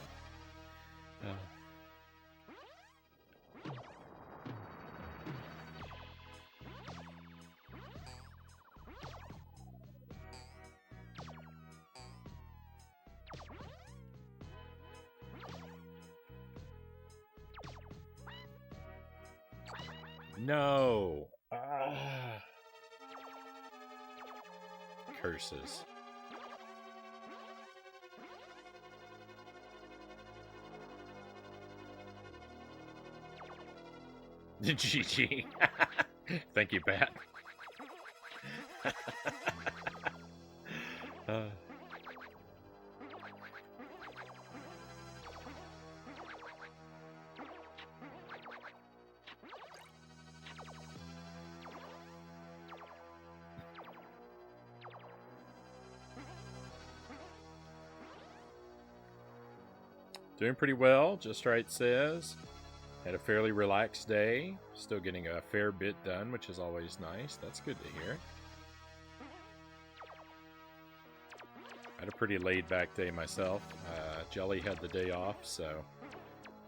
No! Curses. GG. Thank you, Pat. Doing pretty well, Just Right says. Had a fairly relaxed day. Still getting a fair bit done, which is always nice. That's good to hear. Had a pretty laid-back day myself. Jelly had the day off, so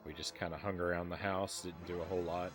we just kind of hung around the house, didn't do a whole lot.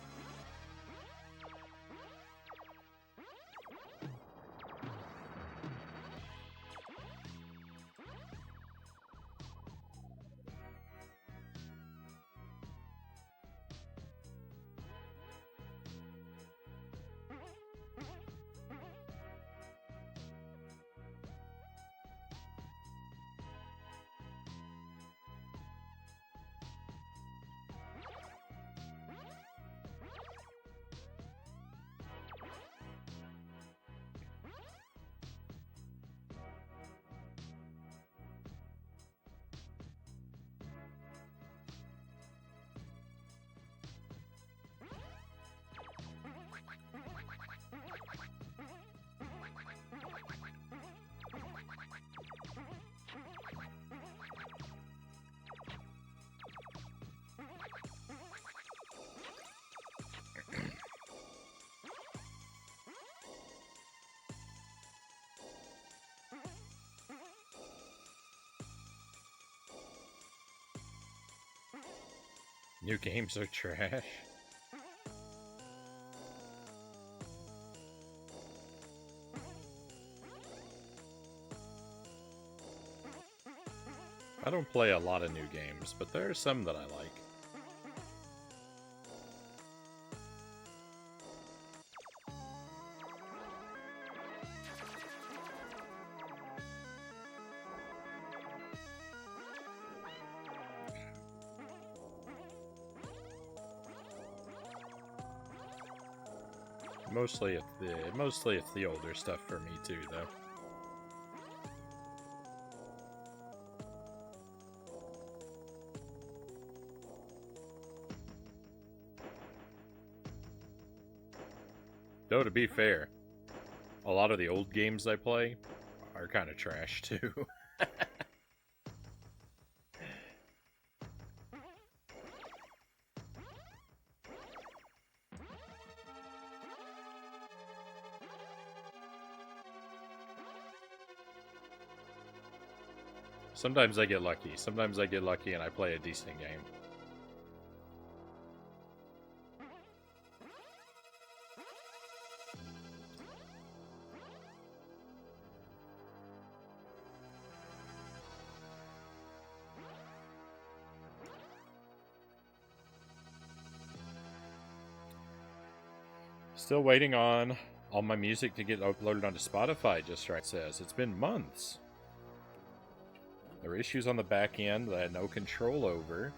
New games are trash. I don't play a lot of new games, but there are some that I like. Mostly it's the older stuff for me too, though. Though, to be fair, a lot of the old games I play are kind of trash, too. Sometimes I get lucky. Sometimes I get lucky and I play a decent game. Still waiting on all my music to get uploaded onto Spotify, just right says. It's been months. There were issues on the back end that I had no control over.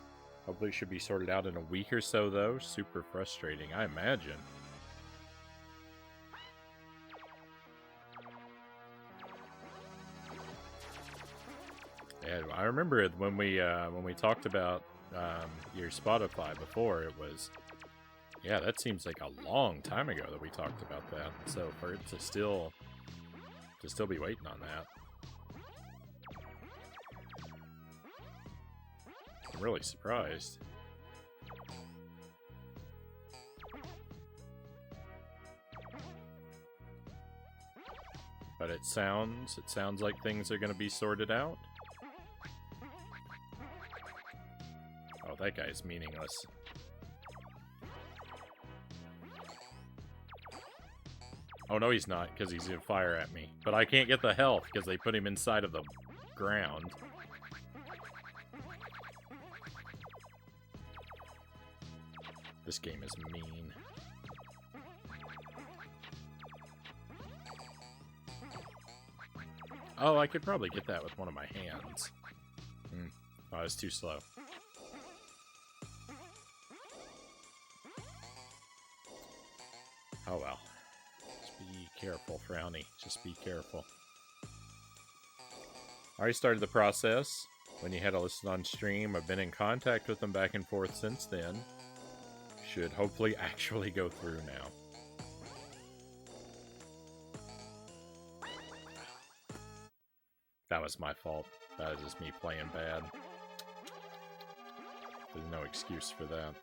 Hopefully it should be sorted out in a week or so, though. Super frustrating, I imagine. Yeah, I remember it when we talked about your Spotify before. It was, yeah, that seems like a long time ago that we talked about that. So for it to still be waiting on that, I'm really surprised. But it sounds like things are going to be sorted out. Oh, that guy's meaningless. Oh, no, he's not, because he's going to fire at me. But I can't get the health, because they put him inside of the ground. This game is mean. Oh, I could probably get that with one of my hands. Oh, it's too slow. Oh well. Just be careful, Frownie. Just be careful. I already started the process when you had to listen on stream. I've been in contact with them back and forth since then. Should hopefully actually go through now. That was my fault. That was just me playing bad. There's no excuse for that.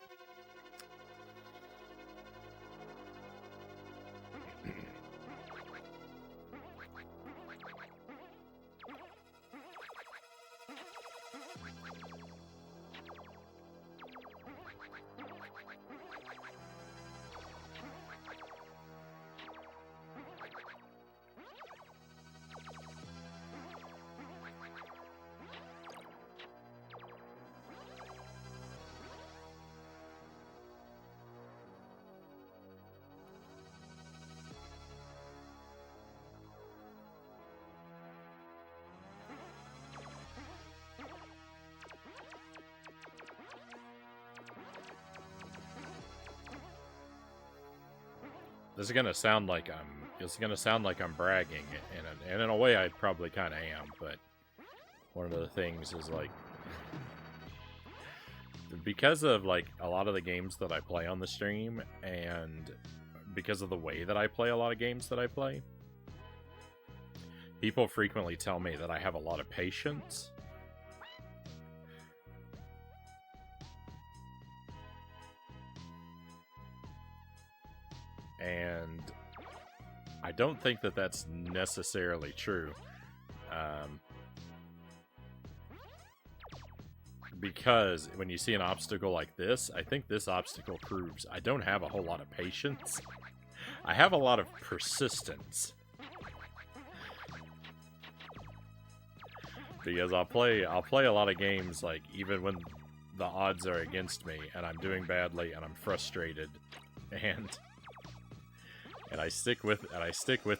This is gonna sound like I'm bragging, and in a way I probably kind of am. But one of the things is like, because of like a lot of the games that I play on the stream, and because of the way that I play a lot of games that I play, people frequently tell me that I have a lot of patience. And I don't think that that's necessarily true. Because when you see an obstacle like this, I think this obstacle proves I don't have a whole lot of patience. I have a lot of persistence. Because I'll play a lot of games, like, even when the odds are against me and I'm doing badly and I'm frustrated, and I stick with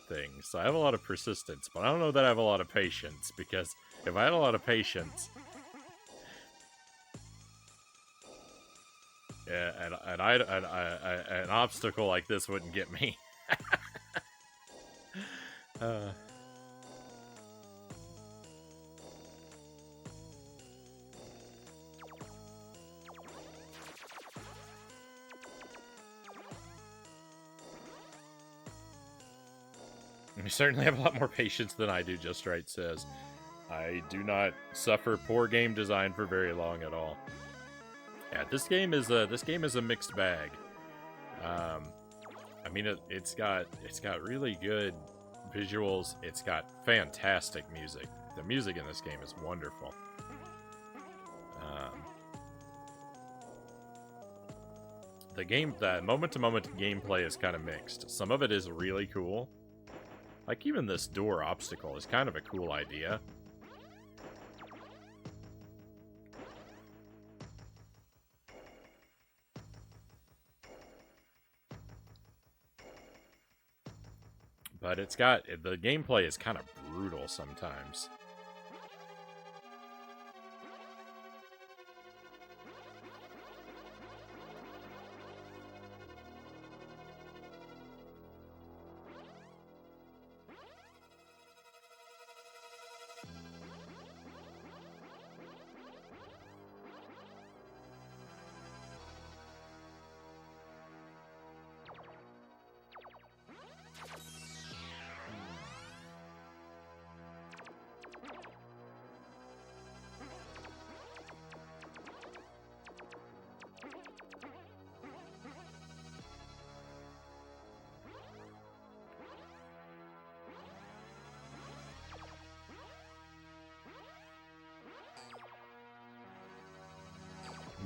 things. So I have a lot of persistence, but I don't know that I have a lot of patience, because if I had a lot of patience, an obstacle like this wouldn't get me. You certainly have a lot more patience than I do, Just Right says. I do not suffer poor game design for very long at all. Yeah, this game is a mixed bag. I mean, it's got really good visuals. It's got fantastic music. The music in this game is wonderful. The moment-to-moment gameplay is kind of mixed. Some of it is really cool. Like, even this door obstacle is kind of a cool idea. But the gameplay is kind of brutal sometimes.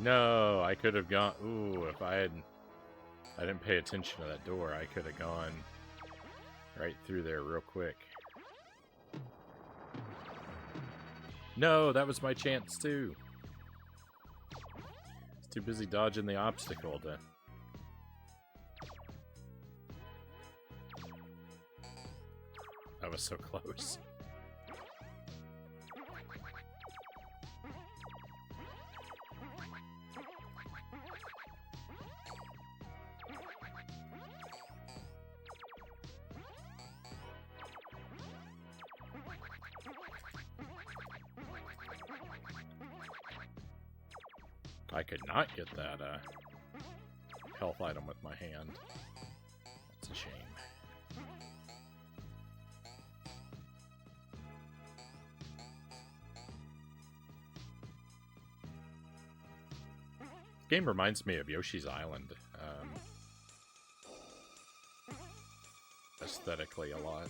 No, I could have gone... Ooh, if I didn't pay attention to that door, I could have gone right through there real quick. No, that was my chance, too. I was too busy dodging the obstacle to... That was so close. I could not get that health item with my hand. That's a shame. This game reminds me of Yoshi's Island. Aesthetically a lot.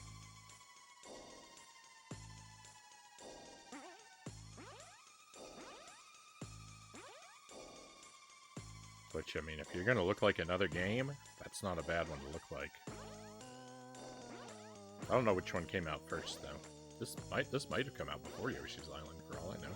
Which, I mean, if you're gonna look like another game, that's not a bad one to look like. I don't know which one came out first, though. This might have come out before Yoshi's Island, for all I know.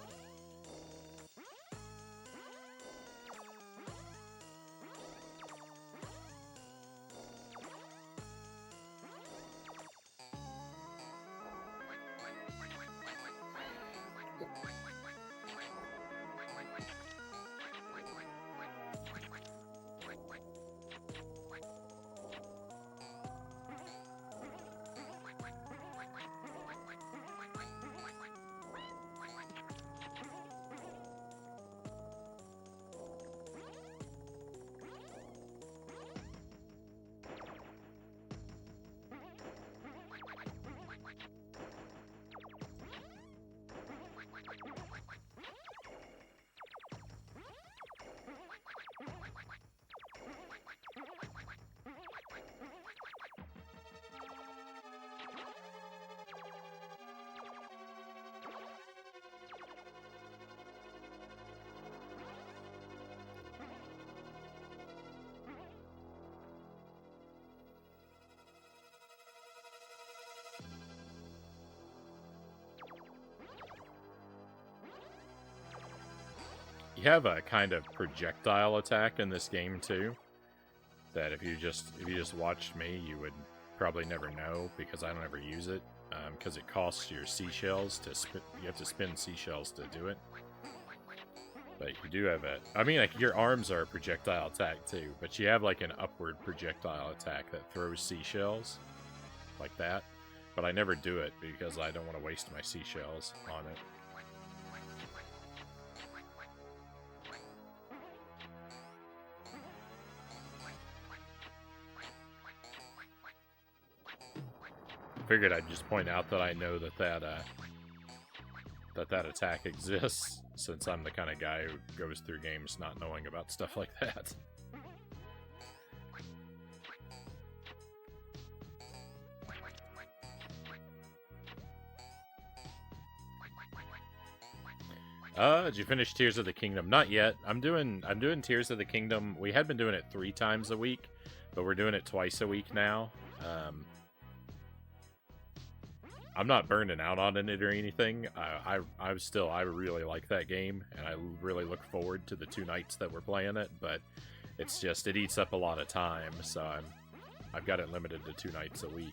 You have a kind of projectile attack in this game too. That if you just watched me, you would probably never know because I don't ever use it. Because it costs your seashells to spin. You have to spin seashells to do it. But you do have I mean, like, your arms are a projectile attack too, but you have like an upward projectile attack that throws seashells like that. But I never do it because I don't want to waste my seashells on it. figured I'd just point out that I know that that attack exists, since I'm the kind of guy who goes through games not knowing about stuff like that. Did you finish Tears of the Kingdom? Not yet. I'm doing Tears of the Kingdom. We had been doing it 3 times a week, but we're doing it twice a week now. I'm not burning out on it or anything. I really like that game, and I really look forward to the 2 nights that we're playing it. But it's just, it eats up a lot of time, so I've got it limited to 2 nights a week,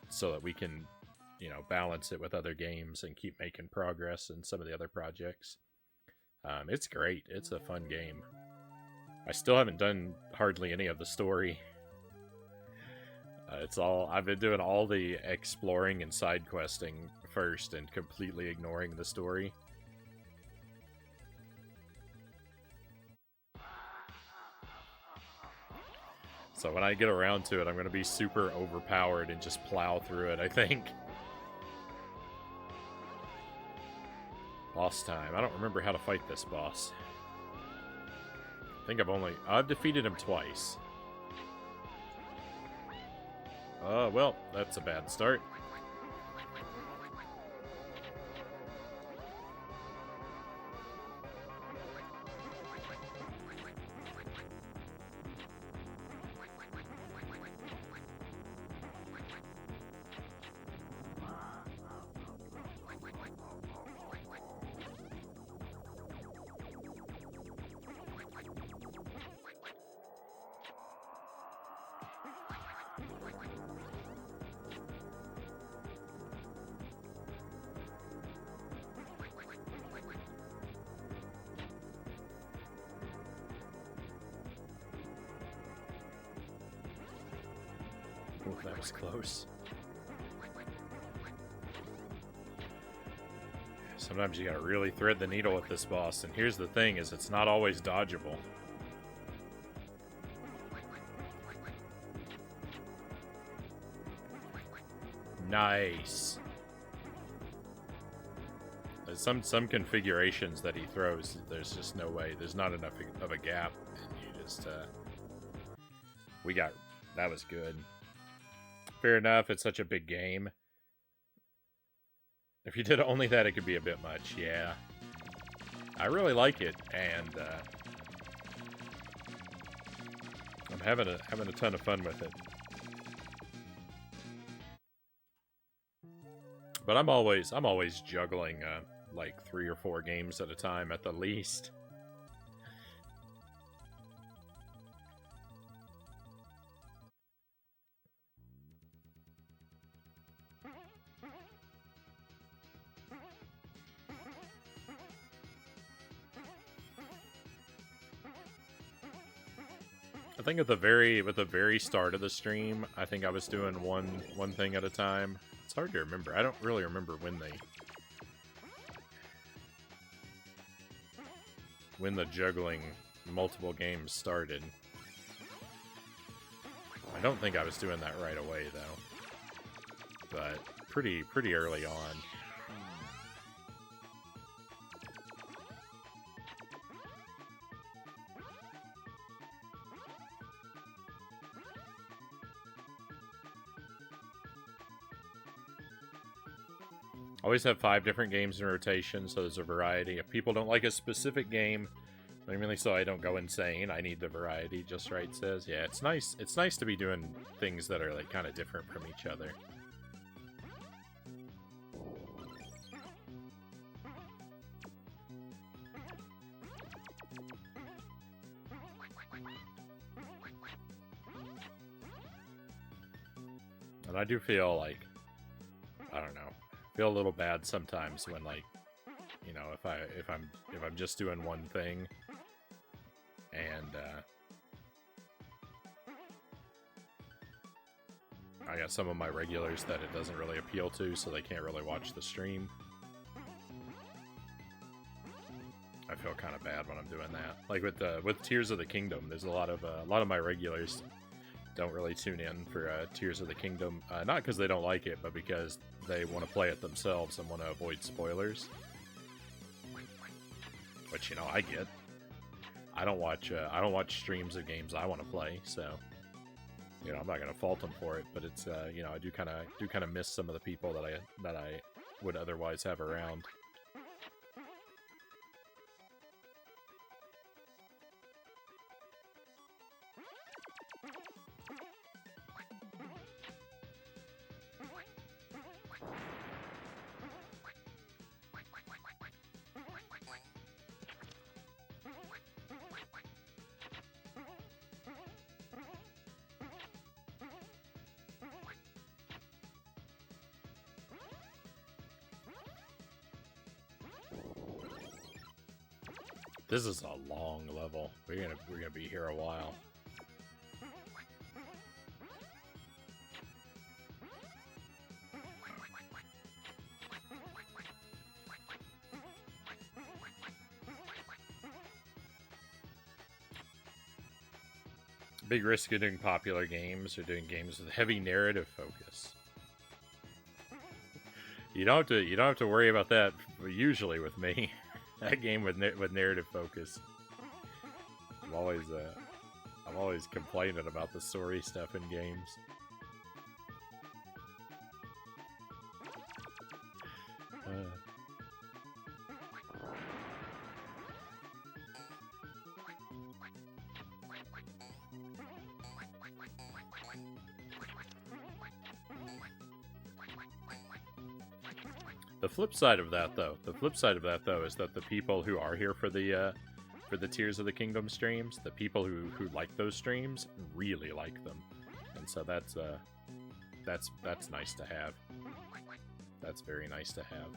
so that we can, you know, balance it with other games and keep making progress in some of the other projects. It's great. It's a fun game. I still haven't done hardly any of the story. I've been doing all the exploring and side questing first and completely ignoring the story. So when I get around to it, I'm going to be super overpowered and just plow through it, I think. Boss time. I don't remember how to fight this boss. I think I've defeated him twice. Well, that's a bad start. Oh, that was close. Sometimes you gotta really thread the needle with this boss, and here's the thing, is it's not always dodgeable. Nice. There's some configurations that he throws, there's just no way. There's not enough of a gap, and you just, that was good. Fair enough, it's such a big game. If you did only that, it could be a bit much, yeah. I really like it, and I'm having a ton of fun with it. But I'm always juggling like 3 or 4 games at a time at the least. I think at the very start of the stream, I think I was doing one thing at a time. It's hard to remember. I don't really remember when the juggling multiple games started. I don't think I was doing that right away though, but pretty early on. Always have 5 different games in rotation, so there's a variety. If people don't like a specific game, mainly so I don't go insane, I need the variety, Just Right says. Yeah, it's nice. It's nice to be doing things that are like kind of different from each other. And I do feel like, I don't know, feel a little bad sometimes when, like, you know, if I'm just doing one thing and I got some of my regulars that it doesn't really appeal to, so they can't really watch the stream. I feel kind of bad when I'm doing that. Like with Tears of the Kingdom, there's a lot of my regulars don't really tune in for Tears of the Kingdom. Not because they don't like it, but because they want to play it themselves and want to avoid spoilers. Which, you know, I get. I don't watch streams of games I want to play, so you know, I'm not gonna fault them for it. But it's you know, I do kind of miss some of the people that I would otherwise have around. This is a long level. We're gonna be here a while. Big risk of doing popular games or doing games with heavy narrative focus. You don't have to worry about that usually with me. That game with narrative focus. I'm always complaining about the story stuff in games. The flip side of that, though, is that the people who are here for the Tears of the Kingdom streams, the people who like those streams, really like them, and so that's nice to have. That's very nice to have.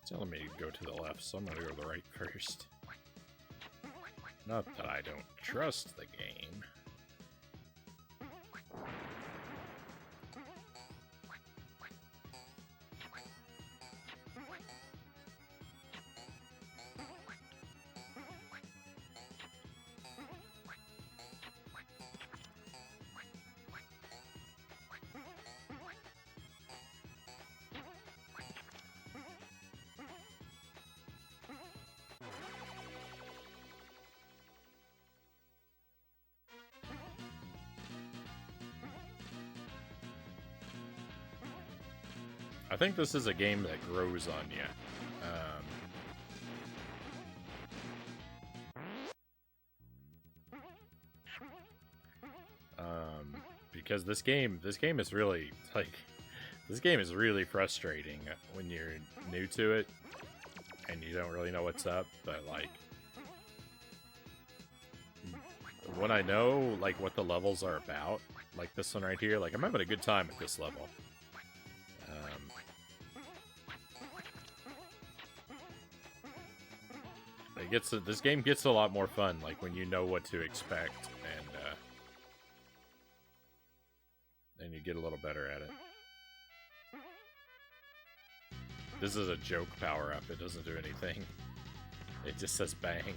Telling me to go to the left, so I'm gonna go to the right first. Not that I don't trust the game. I think this is a game that grows on you. Because this game is really, like, this game is really frustrating when you're new to it and you don't really know what's up, but, like, when I know, like, what the levels are about, like this one right here, like, I'm having a good time at this level. This game gets a lot more fun, like, when you know what to expect, and you get a little better at it. This is a joke power-up, it doesn't do anything. It just says bang.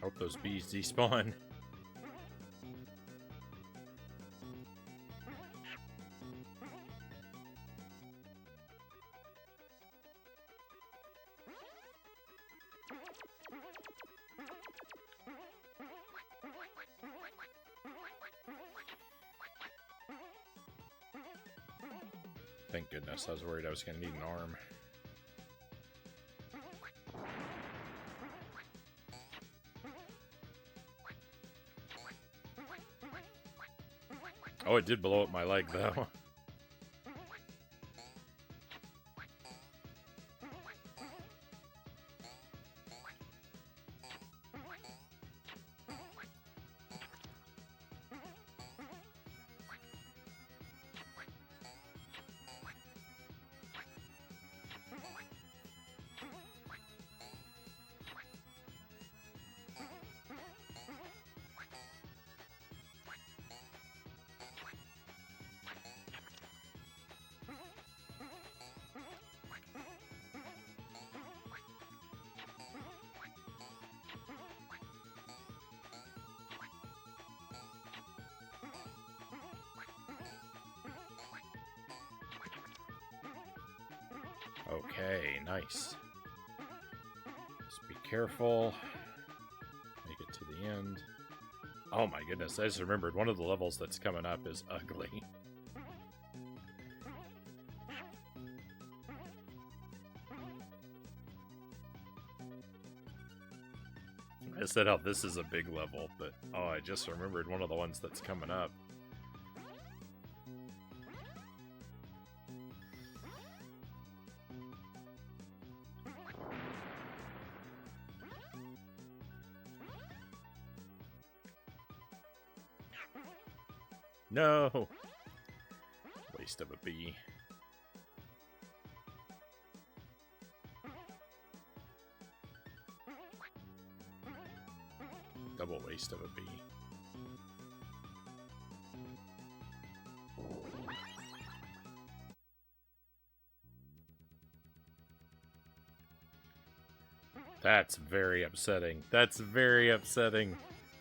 Hope those bees despawn. Thank goodness, I was worried I was going to need an arm. Oh, it did blow up my leg, though. Okay, nice. Just be careful. Make it to the end. Oh my goodness, I just remembered one of the levels that's coming up is ugly. I said how this is a big level, but oh, I just remembered one of the ones that's coming up. No! Waste of a bee. Double waste of a bee. That's very upsetting. That's very upsetting.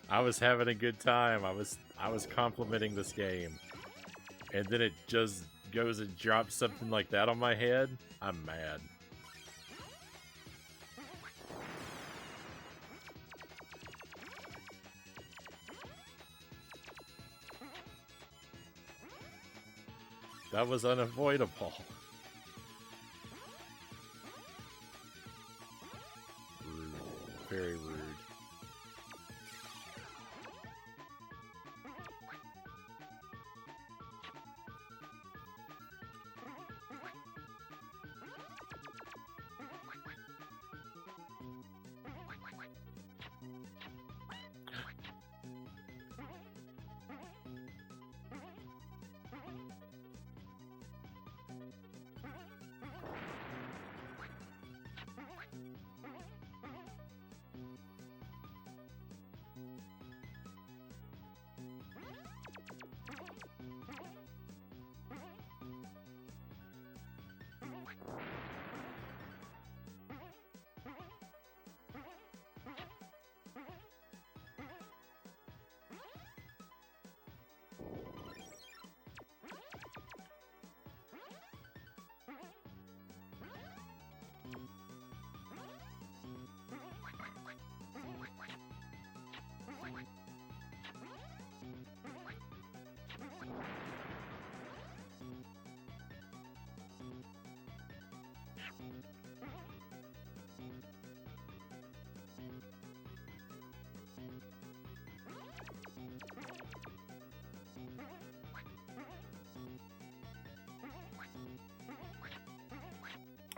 I was having a good time. I was complimenting this game. And then it just goes and drops something like that on my head. I'm mad. That was unavoidable. Rude. Very rude.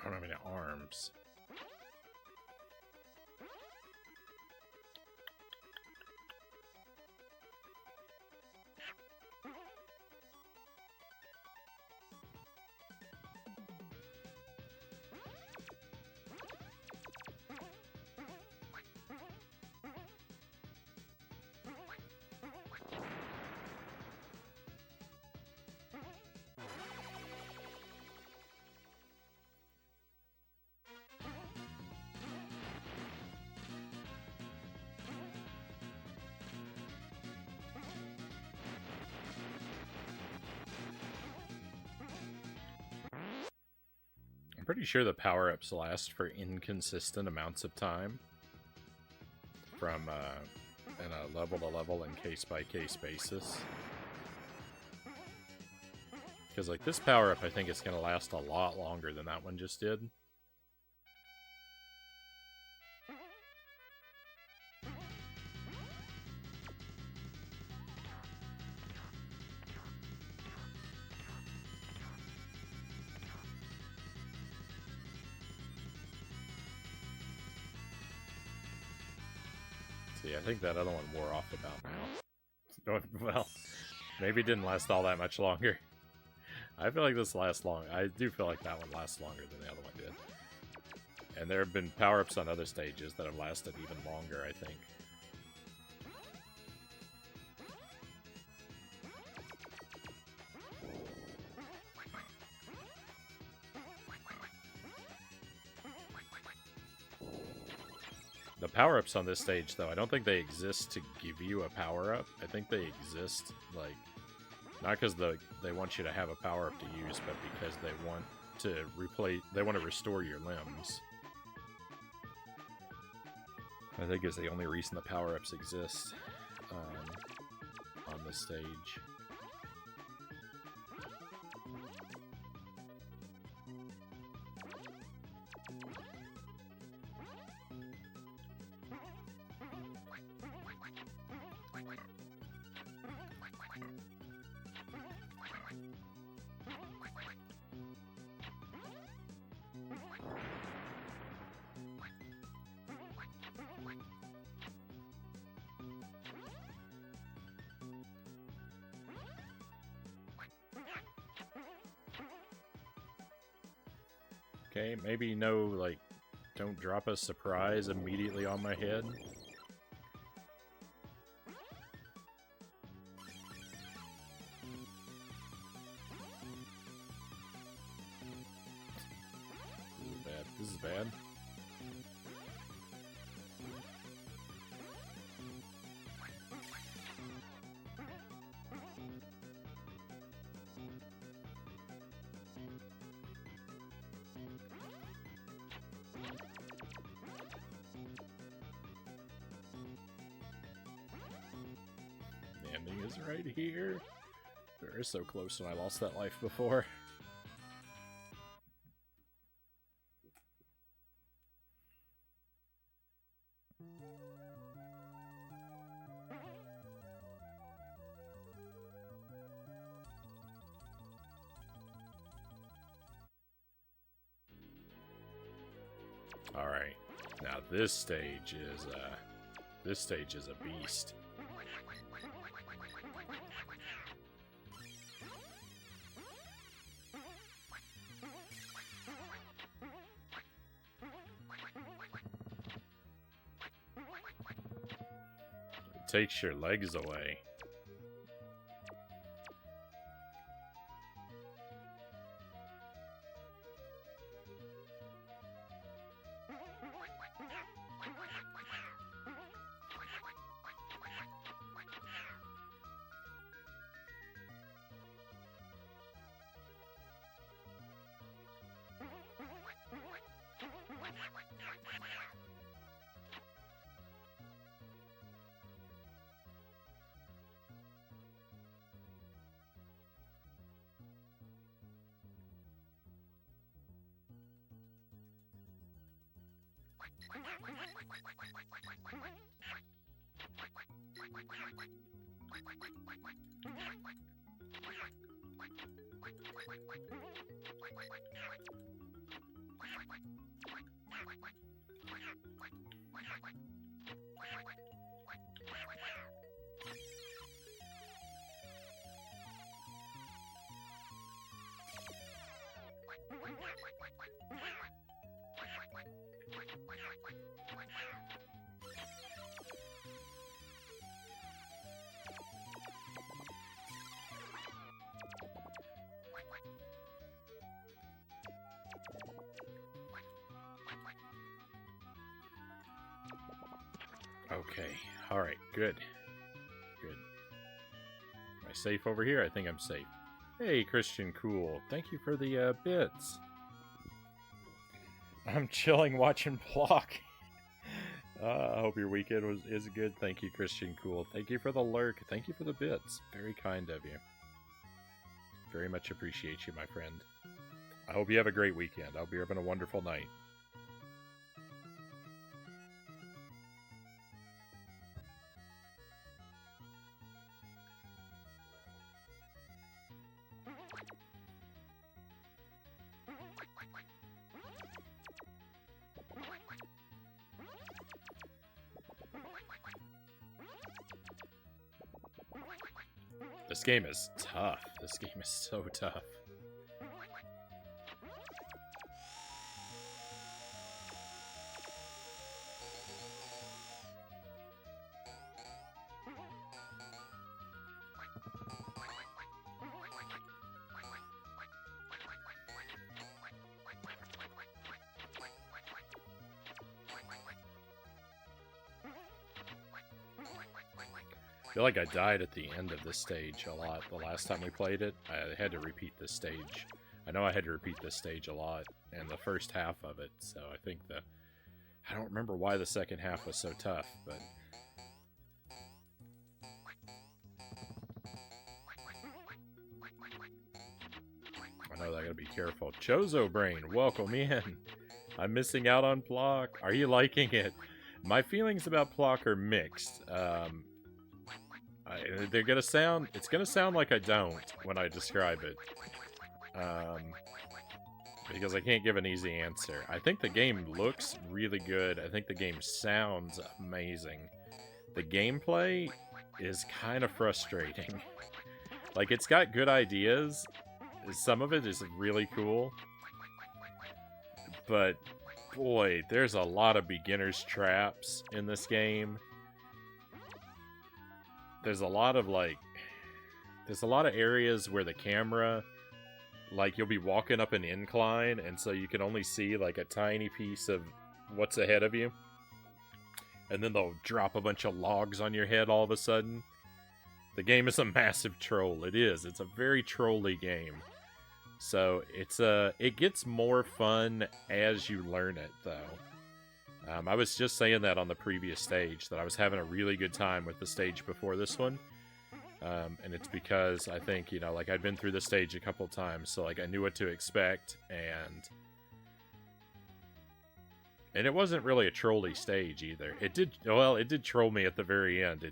I don't have any arms. pretty sure the power-ups last for inconsistent amounts of time. From in a level-to-level and case-by-case basis. Because, like, this power-up, I think it's going to last a lot longer than that one just did. See, I think that other one wore off about now. Well, maybe it didn't last all that much longer. I feel like this lasts long. I do feel like that one lasts longer than the other one did. And there have been power-ups on other stages that have lasted even longer, I think. The power-ups on this stage, though, I don't think they exist to give you a power-up. I think they exist, like, not because they want you to have a power-up to use, but because they want to restore your limbs. I think is the only reason the power-ups exist on this stage. Okay, maybe no, like, don't drop a surprise immediately on my head. This is bad. This is bad. Ending is right here. We're so close when I lost that life before. All right, now this stage is a beast. Takes your legs away. Okay, alright, good. Good. Am I safe over here? I think I'm safe. Hey, Christian Cool, thank you for the bits. I'm chilling watching Plok. I hope your weekend is good. Thank you, Christian Cool. Thank you for the lurk. Thank you for the bits. Very kind of you. Very much appreciate you, my friend. I hope you have a great weekend. I hope you're having a wonderful night. This game is tough. This game is so tough. I feel like I died at the end of this stage a lot the last time we played it. I had to repeat this stage. I know I had to repeat this stage a lot in the first half of it, so I think I don't remember why the second half was so tough, but... I know that I gotta be careful. Chozo Brain, welcome in. I'm missing out on Plok. Are you liking it? My feelings about Plok are mixed. It's gonna sound like I don't when I describe it. Because I can't give an easy answer. I think the game looks really good. I think the game sounds amazing. The gameplay is kind of frustrating. Like, it's got good ideas. Some of it is really cool. But, boy, there's a lot of beginner's traps in this game. There's a lot of areas where the camera, like, you'll be walking up an incline, and so you can only see, like, a tiny piece of what's ahead of you. And then they'll drop a bunch of logs on your head all of a sudden. The game is a massive troll. It is. It's a very trolly game. So, it gets more fun as you learn it, though. I was just saying that on the previous stage, that I was having a really good time with the stage before this one. And it's because I think, like, I'd been through the stage a couple times, so, like, I knew what to expect, and it wasn't really a trolly stage, either. It did troll me at the very end.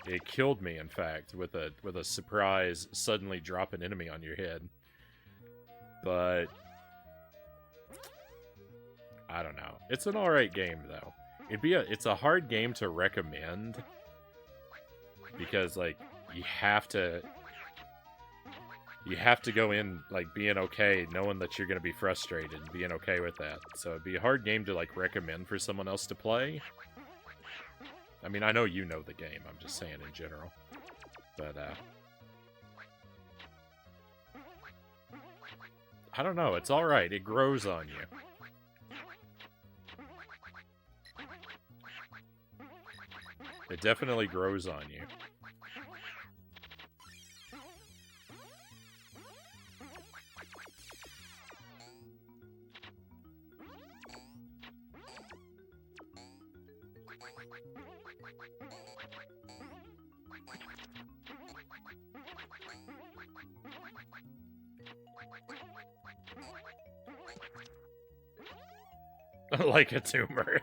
It killed me, in fact, with a surprise, suddenly drop an enemy on your head. But I don't know. It's an alright game, though. It's a hard game to recommend, because, like, you have to go in, like, being okay, knowing that you're gonna be frustrated, and being okay with that. So it'd be a hard game to, like, recommend for someone else to play. I mean, I know you know the game, I'm just saying in general. But, I don't know, it's alright, it grows on you. It definitely grows on you. Like a tumor.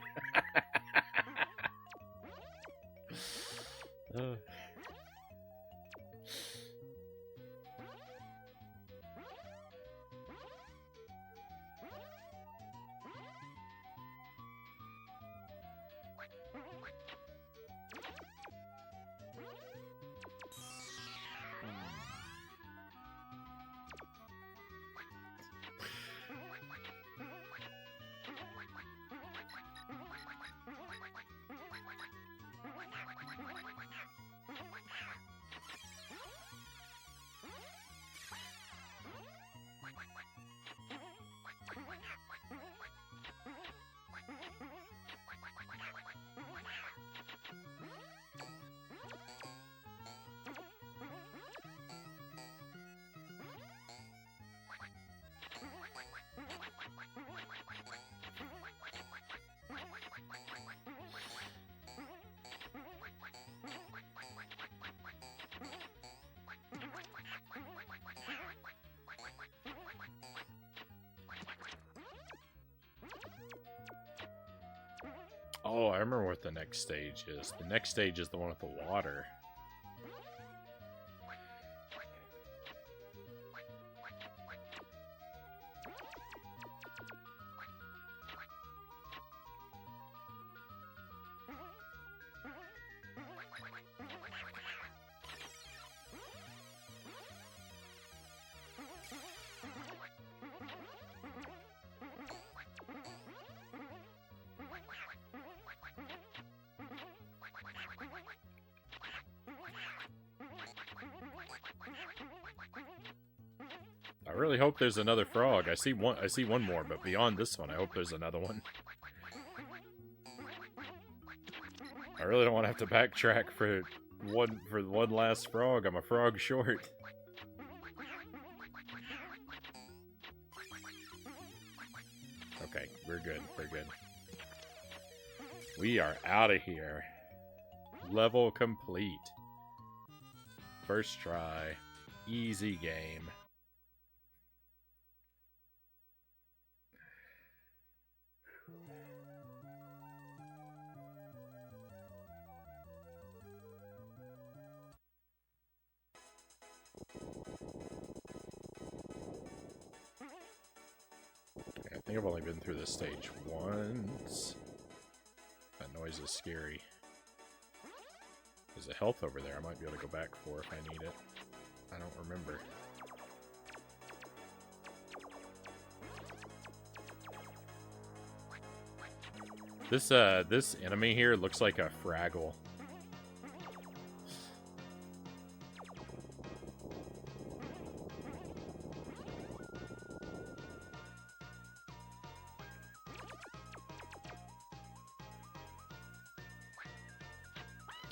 Oh, I remember what the next stage is. The next stage is the one with the water. I really hope there's another frog. I see one more, but beyond this one, I hope there's another one. I really don't want to have to backtrack for one last frog. I'm a frog short. Okay, we're good. We're good. We are out of here. Level complete. First try. Easy game. I think I've only been through this stage once. That noise is scary. There's a health over there I might be able to go back for if I need it. I don't remember. This enemy here looks like a Fraggle.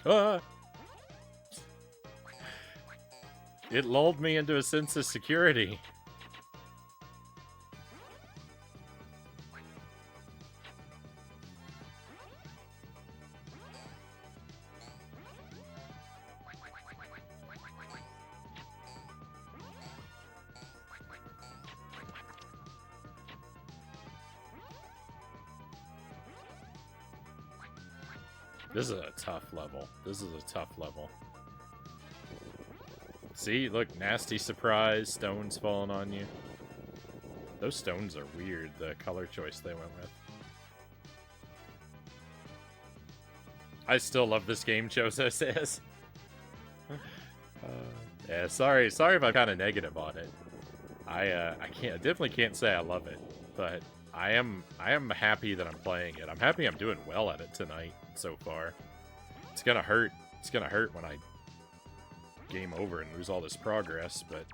Ah! It lulled me into a sense of security. This is a tough level. This is a tough level. See, look, nasty surprise, stones falling on you. Those stones are weird, the color choice they went with. I still love this game, Choso says. Yeah, sorry if I'm kind of negative on it. I definitely can't say I love it, but I am happy that I'm playing it. I'm happy I'm doing well at it tonight so far. It's gonna hurt. It's gonna hurt when I game over and lose all this progress, but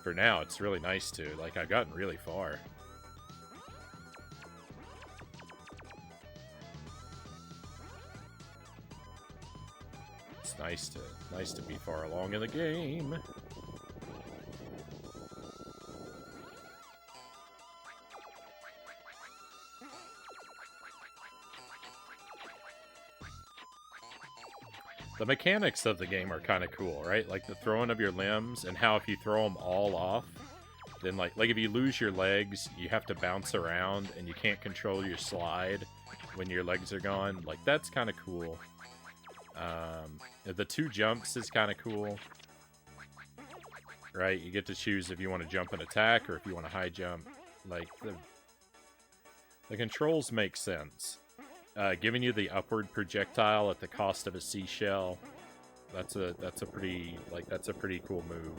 for now it's really nice to, like, I've gotten really far. It's nice to be far along in the game. The mechanics of the game are kind of cool, right? Like the throwing of your limbs and how if you throw them all off, then like if you lose your legs, you have to bounce around and you can't control your slide when your legs are gone. Like, that's kind of cool. The 2 jumps is kind of cool. Right? You get to choose if you want to jump and attack or if you want to high jump. Like, the controls make sense. Giving you the upward projectile at the cost of a seashell, that's a pretty cool move.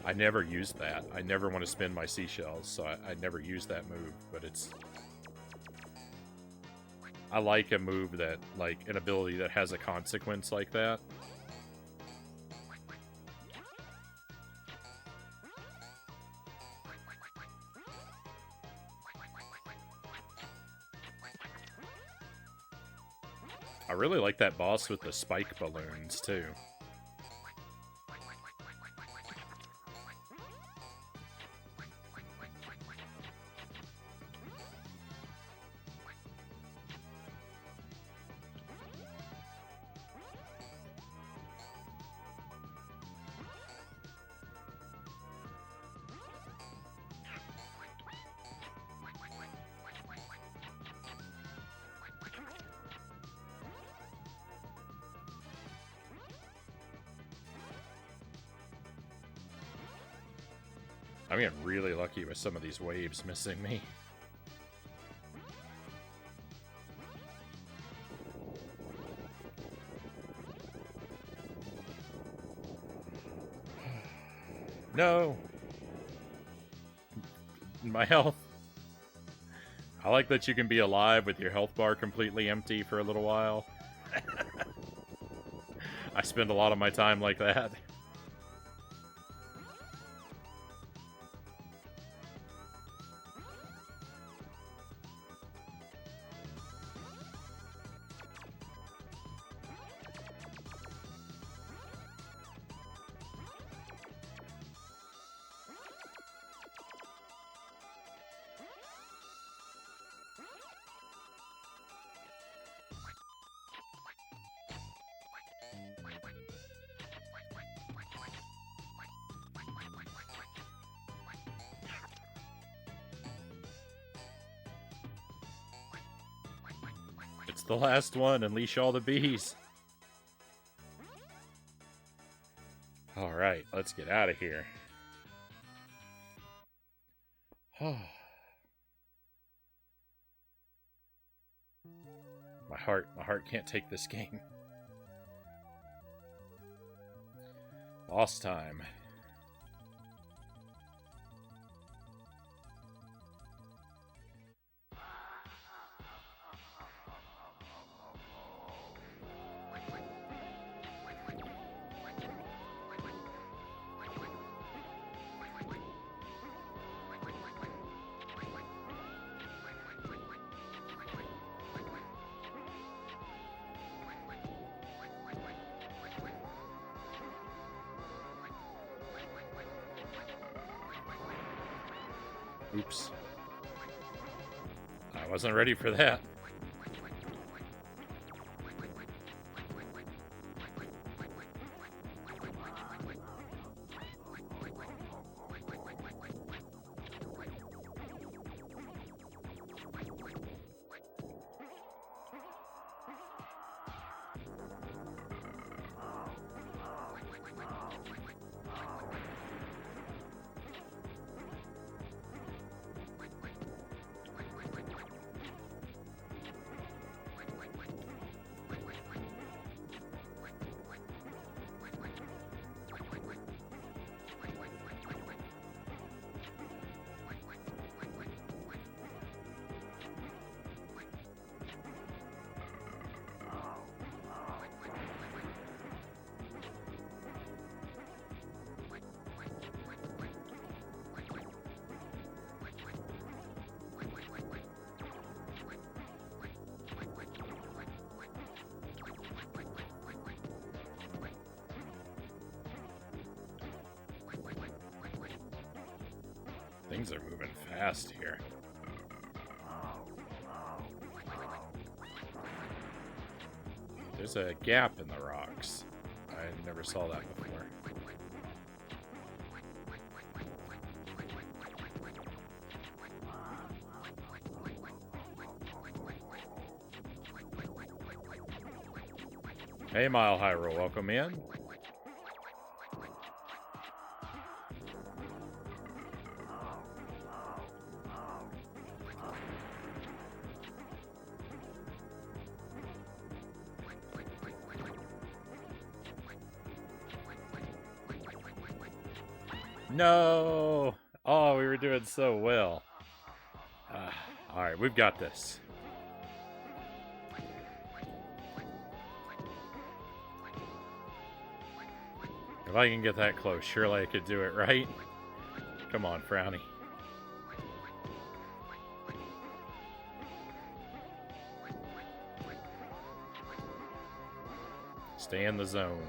I never use that. I never want to spend my seashells, so I never use that move, but I like a move that, like, an ability that has a consequence like that. I really like that boss with the spike balloons, too. I'm getting really lucky with some of these waves missing me. No! My health. I like that you can be alive with your health bar completely empty for a little while. I spend a lot of my time like that. It's the last one. Unleash all the bees. Alright, let's get out of here. My heart can't take this game. Boss time. Oops. I wasn't ready for that. Things are moving fast here. There's a gap in the rocks. I never saw that before. Hey, Mile Hyrule, welcome in. No! Oh, we were doing so well. Alright, we've got this. If I can get that close, surely I could do it, right? Come on, Frownie. Stay in the zone.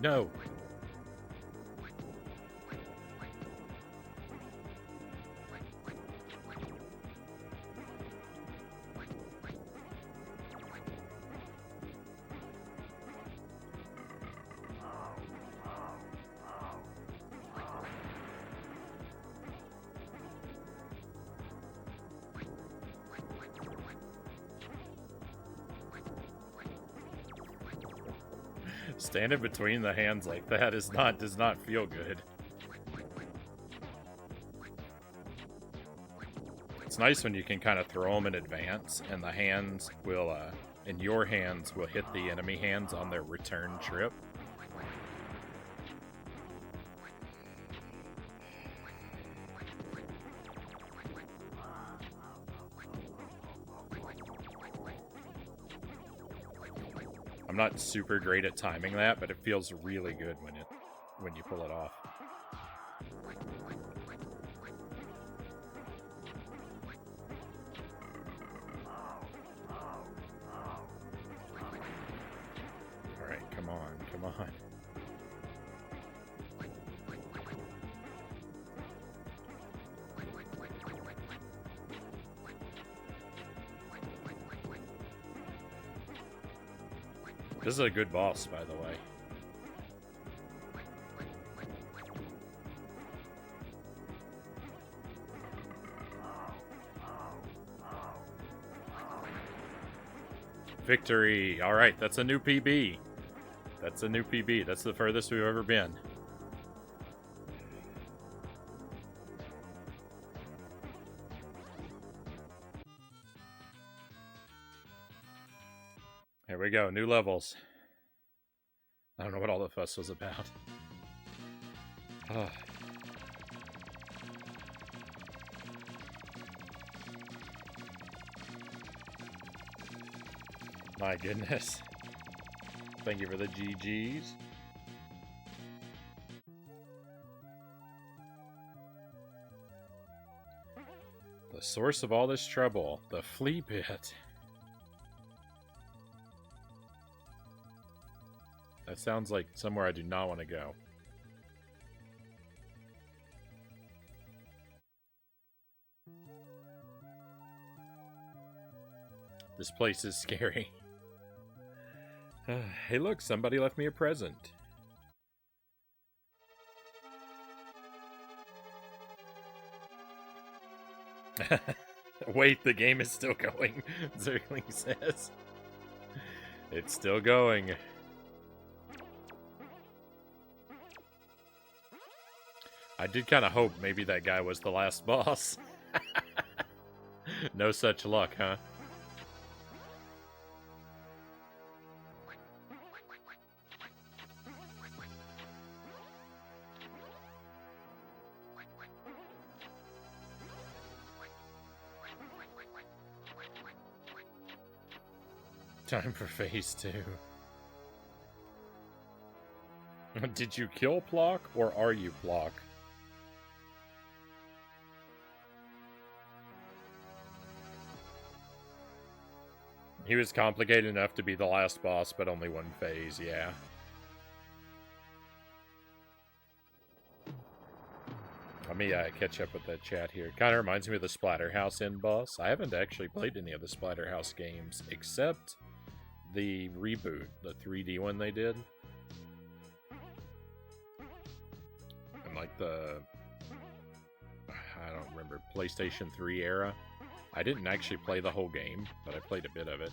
no. Standing between the hands like that does not feel good. It's nice when you can kind of throw them in advance, and the hands will, and your hands will hit the enemy hands on their return trip. I'm not super great at timing that, but it feels really good when you pull it off. All right, come on, come on. This is a good boss, by the way. Victory! Alright, that's a new PB. That's a new PB. That's the furthest we've ever been. Here we go, new levels. I don't know what all the fuss was about. Oh. My goodness. Thank you for the GGs. The source of all this trouble, the flea pit. That sounds like somewhere I do not want to go. This place is scary. Hey look, somebody left me a present. Wait, the game is still going, Zergling says. It's still going. I did kind of hope maybe that guy was the last boss. No such luck, huh? Time for phase 2. Did you kill Plok, or are you Plok? He was complicated enough to be the last boss, but only one phase, yeah. Let me catch up with that chat here. Kind of reminds me of the Splatterhouse end boss. I haven't actually played any of the Splatterhouse games, except the reboot, the 3D one they did. And like the, I don't remember, PlayStation 3 era. I didn't actually play the whole game, but I played a bit of it.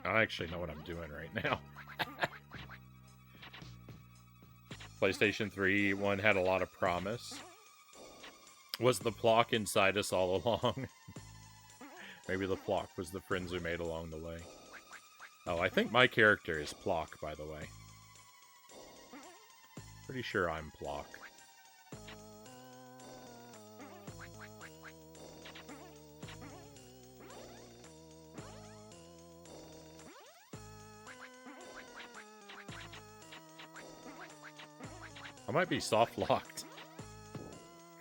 I actually know what I'm doing right now. PlayStation 3 one had a lot of promise. Was the Plok inside us all along? Maybe the Plok was the friends we made along the way. Oh, I think my character is Plok, by the way. Pretty sure I'm Plok. I might be soft locked.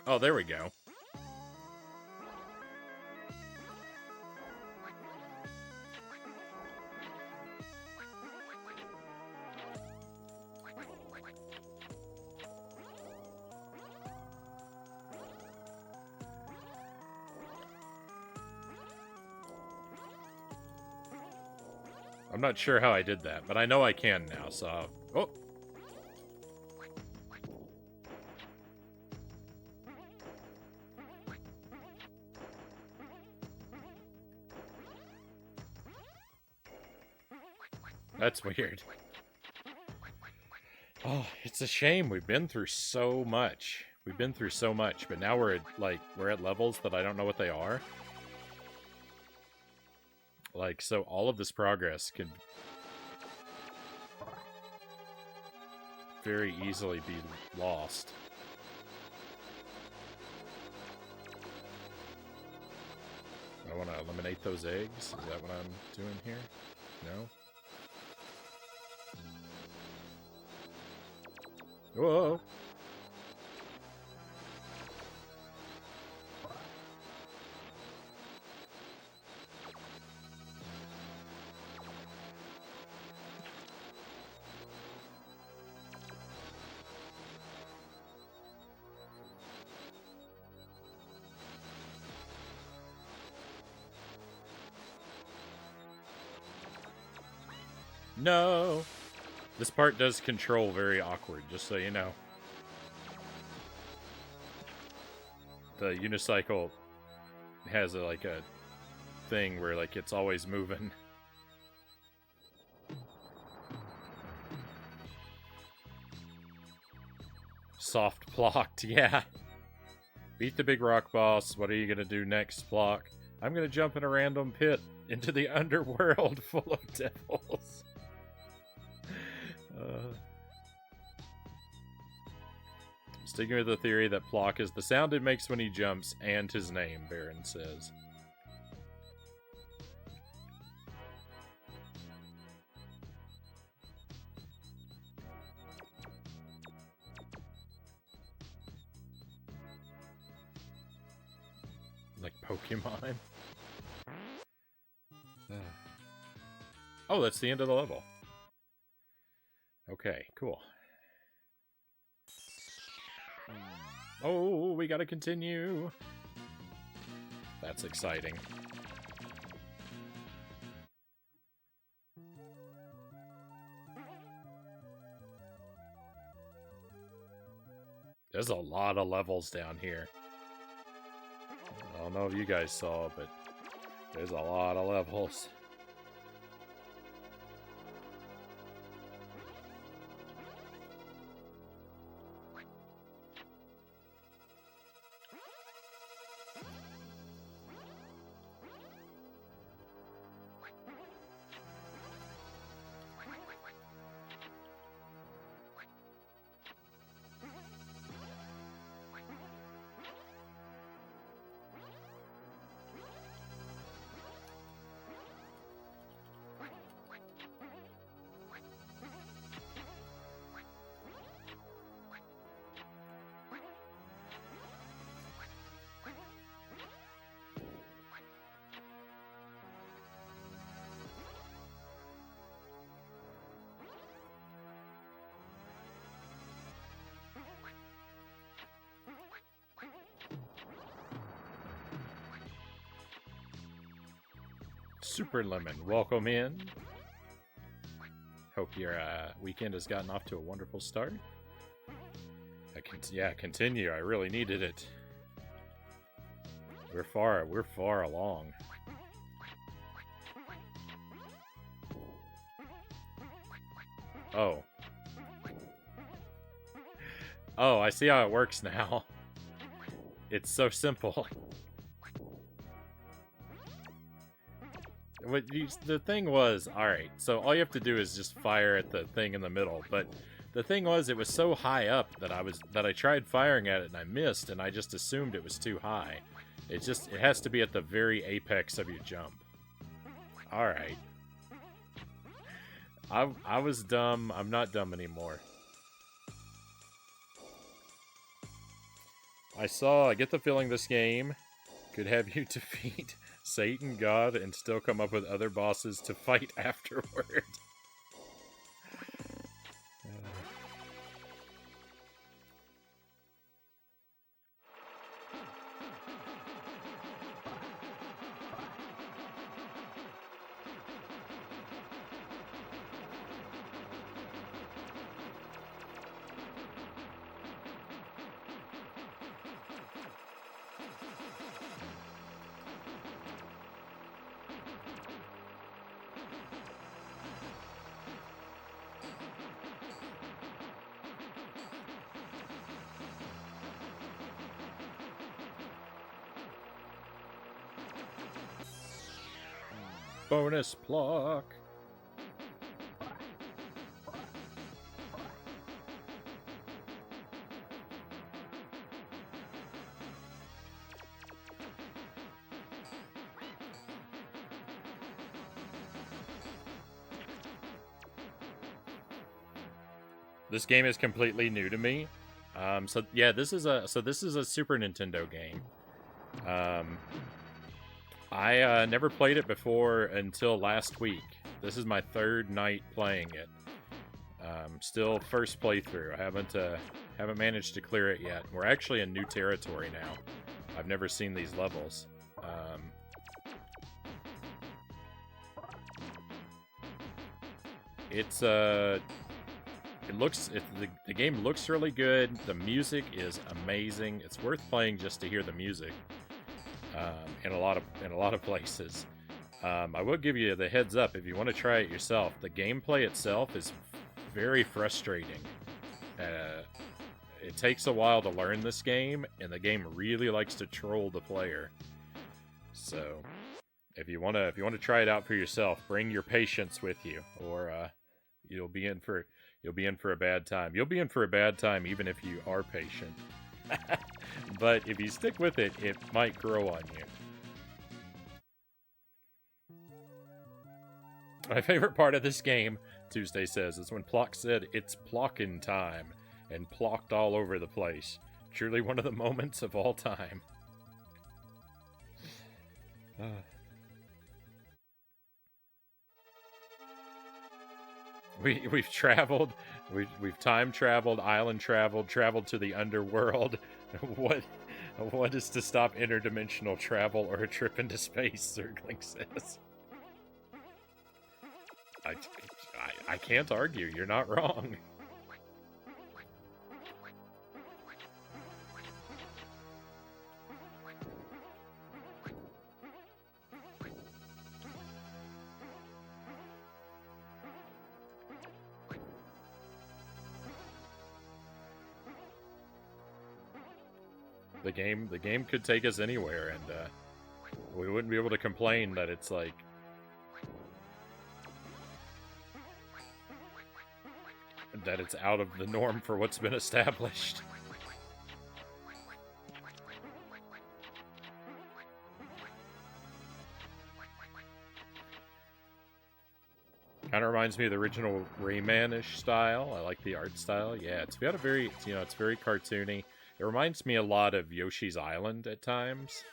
Oh, there we go. I'm not sure how I did that, but I know I can now, so... Oh! That's weird. Oh, it's a shame. We've been through so much. We've been through so much, but now we're at, like, we're at levels that I don't know what they are. Like, so all of this progress could very easily be lost. I want to eliminate those eggs. Is that what I'm doing here? No? Whoa! No! This part does control very awkward, just so you know. The unicycle has like a thing where like it's always moving. Soft Plocked, yeah. Beat the big rock boss. What are you gonna do next, Plok? I'm gonna jump in a random pit into the underworld full of devils. Sticking with the theory that Plok is the sound it makes when he jumps and his name, Baron says. Like Pokemon. Oh, that's the end of the level. Okay, cool. Oh, we gotta continue. That's exciting. There's a lot of levels down here. I don't know if you guys saw, but there's a lot of levels. Super Lemon, welcome in. Hope your weekend has gotten off to a wonderful start. Yeah, continue. I really needed it. We're far along. Oh. Oh, I see how it works now. It's so simple. The thing was, alright, so all you have to do is just fire at the thing in the middle, but the thing was, it was so high up that I tried firing at it and I missed, and I just assumed it was too high. It has to be at the very apex of your jump. Alright. I was dumb. I'm not dumb anymore. I get the feeling this game could have you defeat Satan, God, and still come up with other bosses to fight afterward. Bonus Plok. This game is completely new to me. So yeah, this is a Super Nintendo game. I never played it before until last week. This is my third night playing it. Still first playthrough. I haven't managed to clear it yet. We're actually in new territory now. I've never seen these levels. The game looks really good. The music is amazing. It's worth playing just to hear the music. In a lot of places. I will give you the heads up if you want to try it yourself. The gameplay itself is very frustrating. It takes a while to learn this game, and the game really likes to troll the player. So, if you want to try it out for yourself, bring your patience with you, or you'll be in for a bad time. You'll be in for a bad time even if you are patient. But if you stick with it, it might grow on you. My favorite part of this game, Tuesday says, is when Plok said, "It's Plokkin' time," and plocked all over the place. Truly one of the moments of all time. We've traveled, we've time traveled, island traveled to the underworld. What is to stop interdimensional travel or a trip into space? Zergling says. I can't argue. You're not wrong. The game could take us anywhere, and we wouldn't be able to complain that it's like that it's out of the norm for what's been established. Kind of reminds me of the original Rayman-ish style. I like the art style. Yeah, it's got a very, it's very cartoony. It reminds me a lot of Yoshi's Island at times.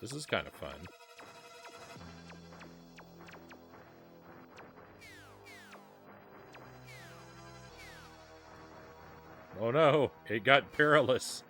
This is kind of fun. Oh no, it got perilous.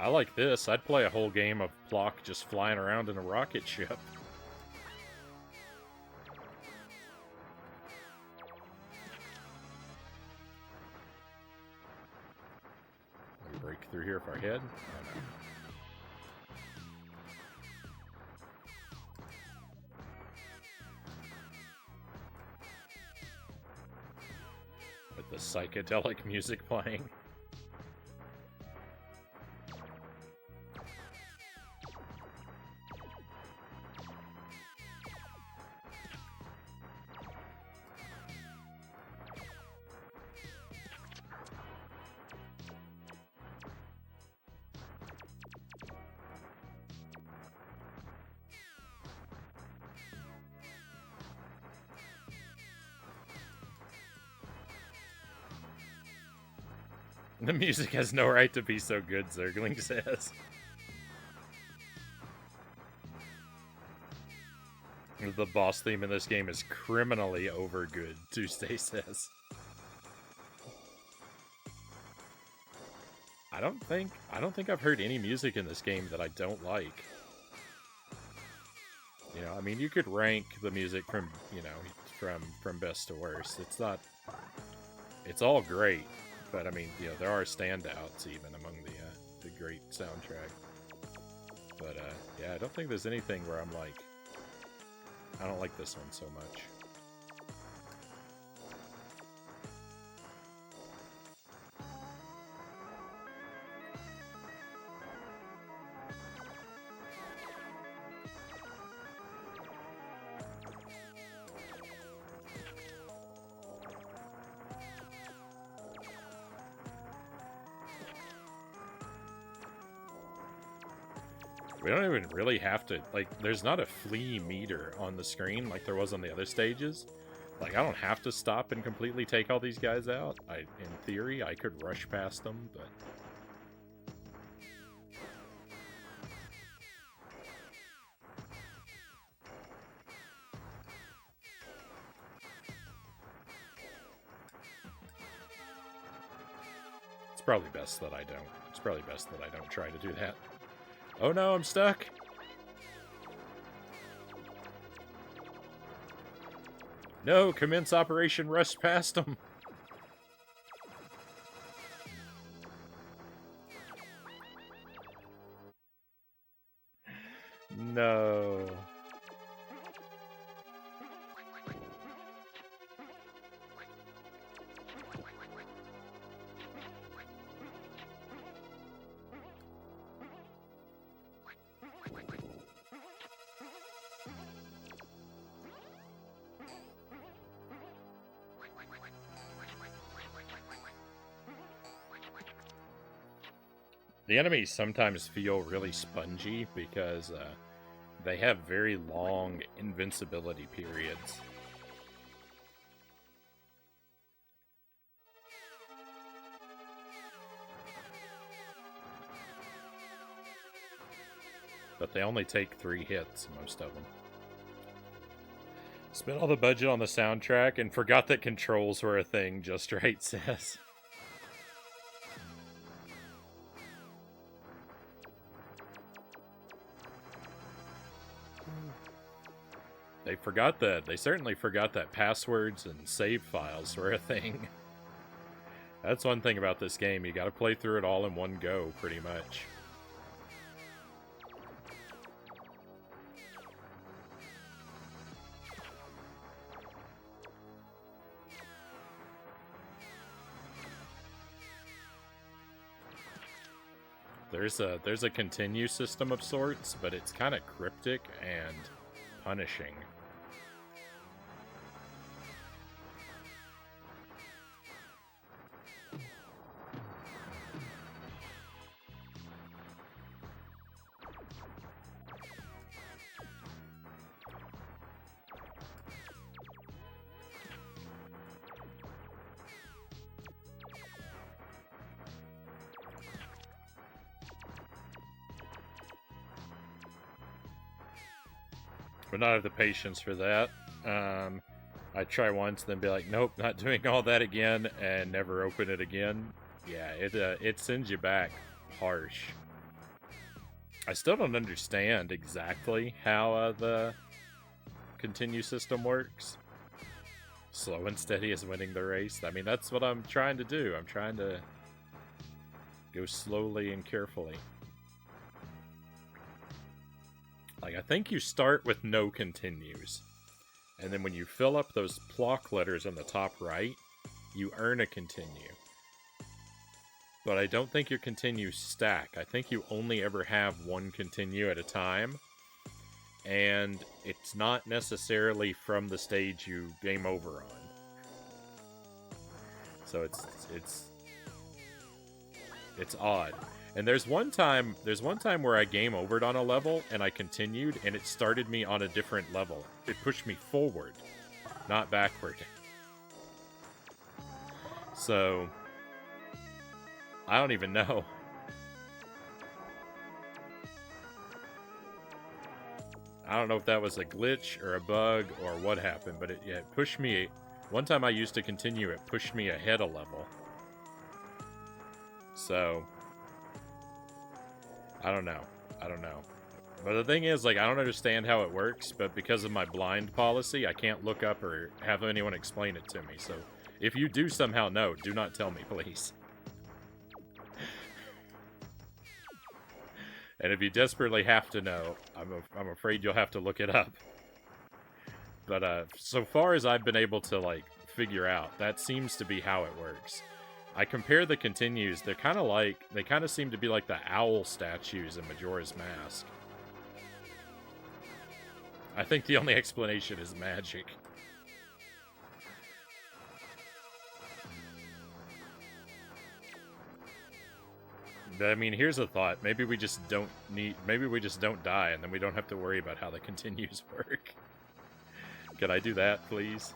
I like this. I'd play a whole game of Plok just flying around in a rocket ship. We break through here if our head? Oh no. The psychedelic music playing. The music has no right to be so good, Zergling says. The boss theme in this game is criminally over good, Tuesday says. I don't think I've heard any music in this game that I don't like. You know, I mean, you could rank the music from, you know, from best to worst. It's all great, but I mean, you know, there are standouts even among the great soundtrack. But yeah, I don't think there's anything where I'm like, I don't like this one so much. We don't even really have to, like, there's not a flea meter on the screen like there was on the other stages. Like, I don't have to stop and completely take all these guys out. In theory, I could rush past them, but... It's probably best that I don't. It's probably best that I don't try to do that. Oh no, I'm stuck! No, commence Operation Rush past him! No. The enemies sometimes feel really spongy because they have very long invincibility periods. But they only take 3 hits, most of them. Spent all the budget on the soundtrack and forgot that controls were a thing, Just Right says. They forgot that. They certainly forgot that passwords and save files were a thing. That's one thing about this game. You gotta play through it all in one go, pretty much. There's a continue system of sorts, but it's kind of cryptic and punishing. But not have the patience for that. I try once, then be like, nope, not doing all that again, and never open it again. Yeah, it sends you back harsh. I still don't understand exactly how the continue system works. Slow and steady is winning the race. I mean, that's what I'm trying to do. I'm trying to go slowly and carefully. Like, I think you start with no continues. And then when you fill up those Plok letters on the top right, you earn a continue. But I don't think your continues stack. I think you only ever have one continue at a time. And it's not necessarily from the stage you game over on. So it's odd. And there's one time where I game overed on a level and I continued and it started me on a different level. It pushed me forward, not backward. So I don't even know. I don't know if that was a glitch or a bug or what happened, but it pushed me. One time I used to continue, it pushed me ahead a level. So I don't know. But the thing is, like, I don't understand how it works, but because of my blind policy, I can't look up or have anyone explain it to me. So if you do somehow know, do not tell me, please. And if you desperately have to know, I'm afraid you'll have to look it up. But so far as I've been able to, like, figure out, that seems to be how it works. I compare the continues, they kind of seem to be like the owl statues in Majora's Mask. I think the only explanation is magic. But, I mean, here's a thought. Maybe we just don't die, and then we don't have to worry about how the continues work. Can I do that, please?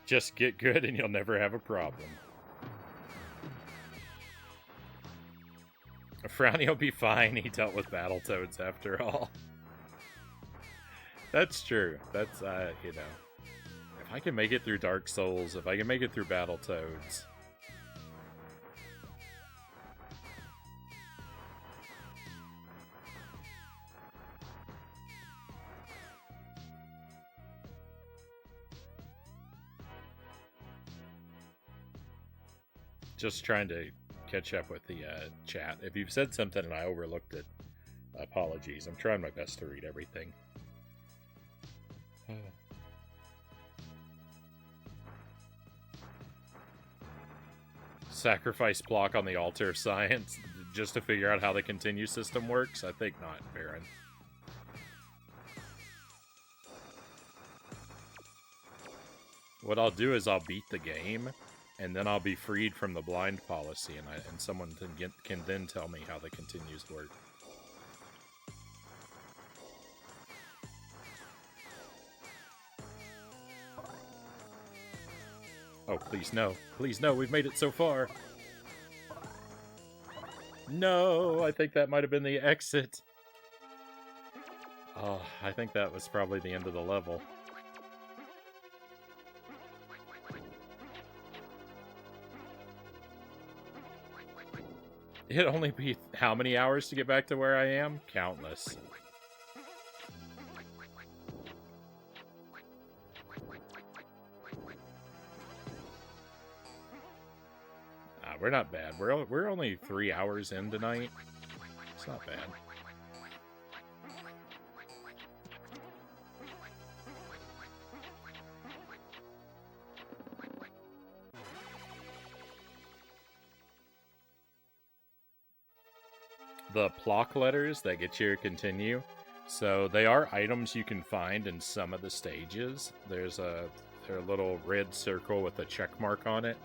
Just get good and you'll never have a problem. Frownie will be fine. He dealt with Battletoads after all. That's true. That's, you know. If I can make it through Dark Souls, if I can make it through Battletoads. Just trying to catch up with the chat. If you've said something and I overlooked it, apologies. I'm trying my best to read everything. Sacrifice Plok on the altar of science just to figure out how the continue system works? I think not, Baron. What I'll do is I'll beat the game, and then I'll be freed from the blind policy, and someone can then tell me how the continues work. Oh, please no. Please no, we've made it so far. No, I think that might have been the exit. Oh, I think that was probably the end of the level. It'd only be how many hours to get back to where I am? Countless. We're not bad. We're only 3 hours in tonight. It's not bad. The Plok letters that get you to continue. So they are items you can find in some of the stages. There's a little red circle with a check mark on it.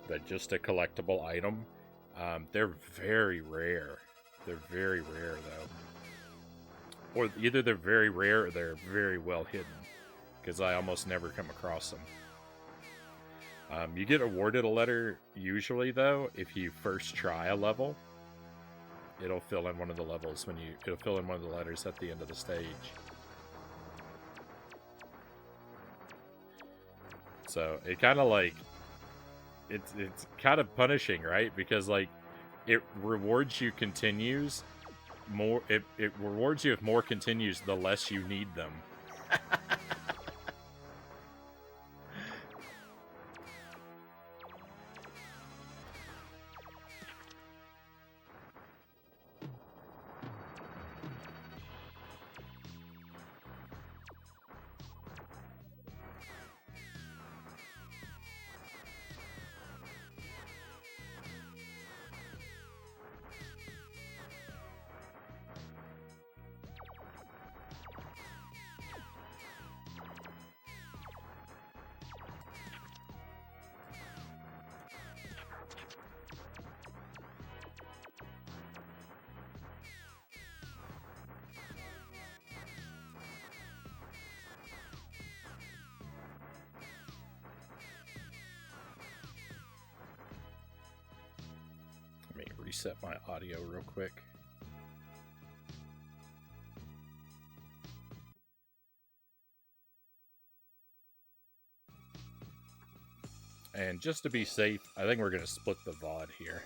That's just a collectible item. They're very rare. They're very rare, though. Or either they're very rare or they're very well hidden. Because I almost never come across them. You get awarded a letter, usually, though, if you first try a level. It'll fill in one of the levels it'll fill in one of the letters at the end of the stage. So, it kind of like... it's kind of punishing, right? Because like it rewards you continues more. It rewards you with more continues the less you need them. Let me reset my audio real quick. And just to be safe, I think we're going to split the VOD here.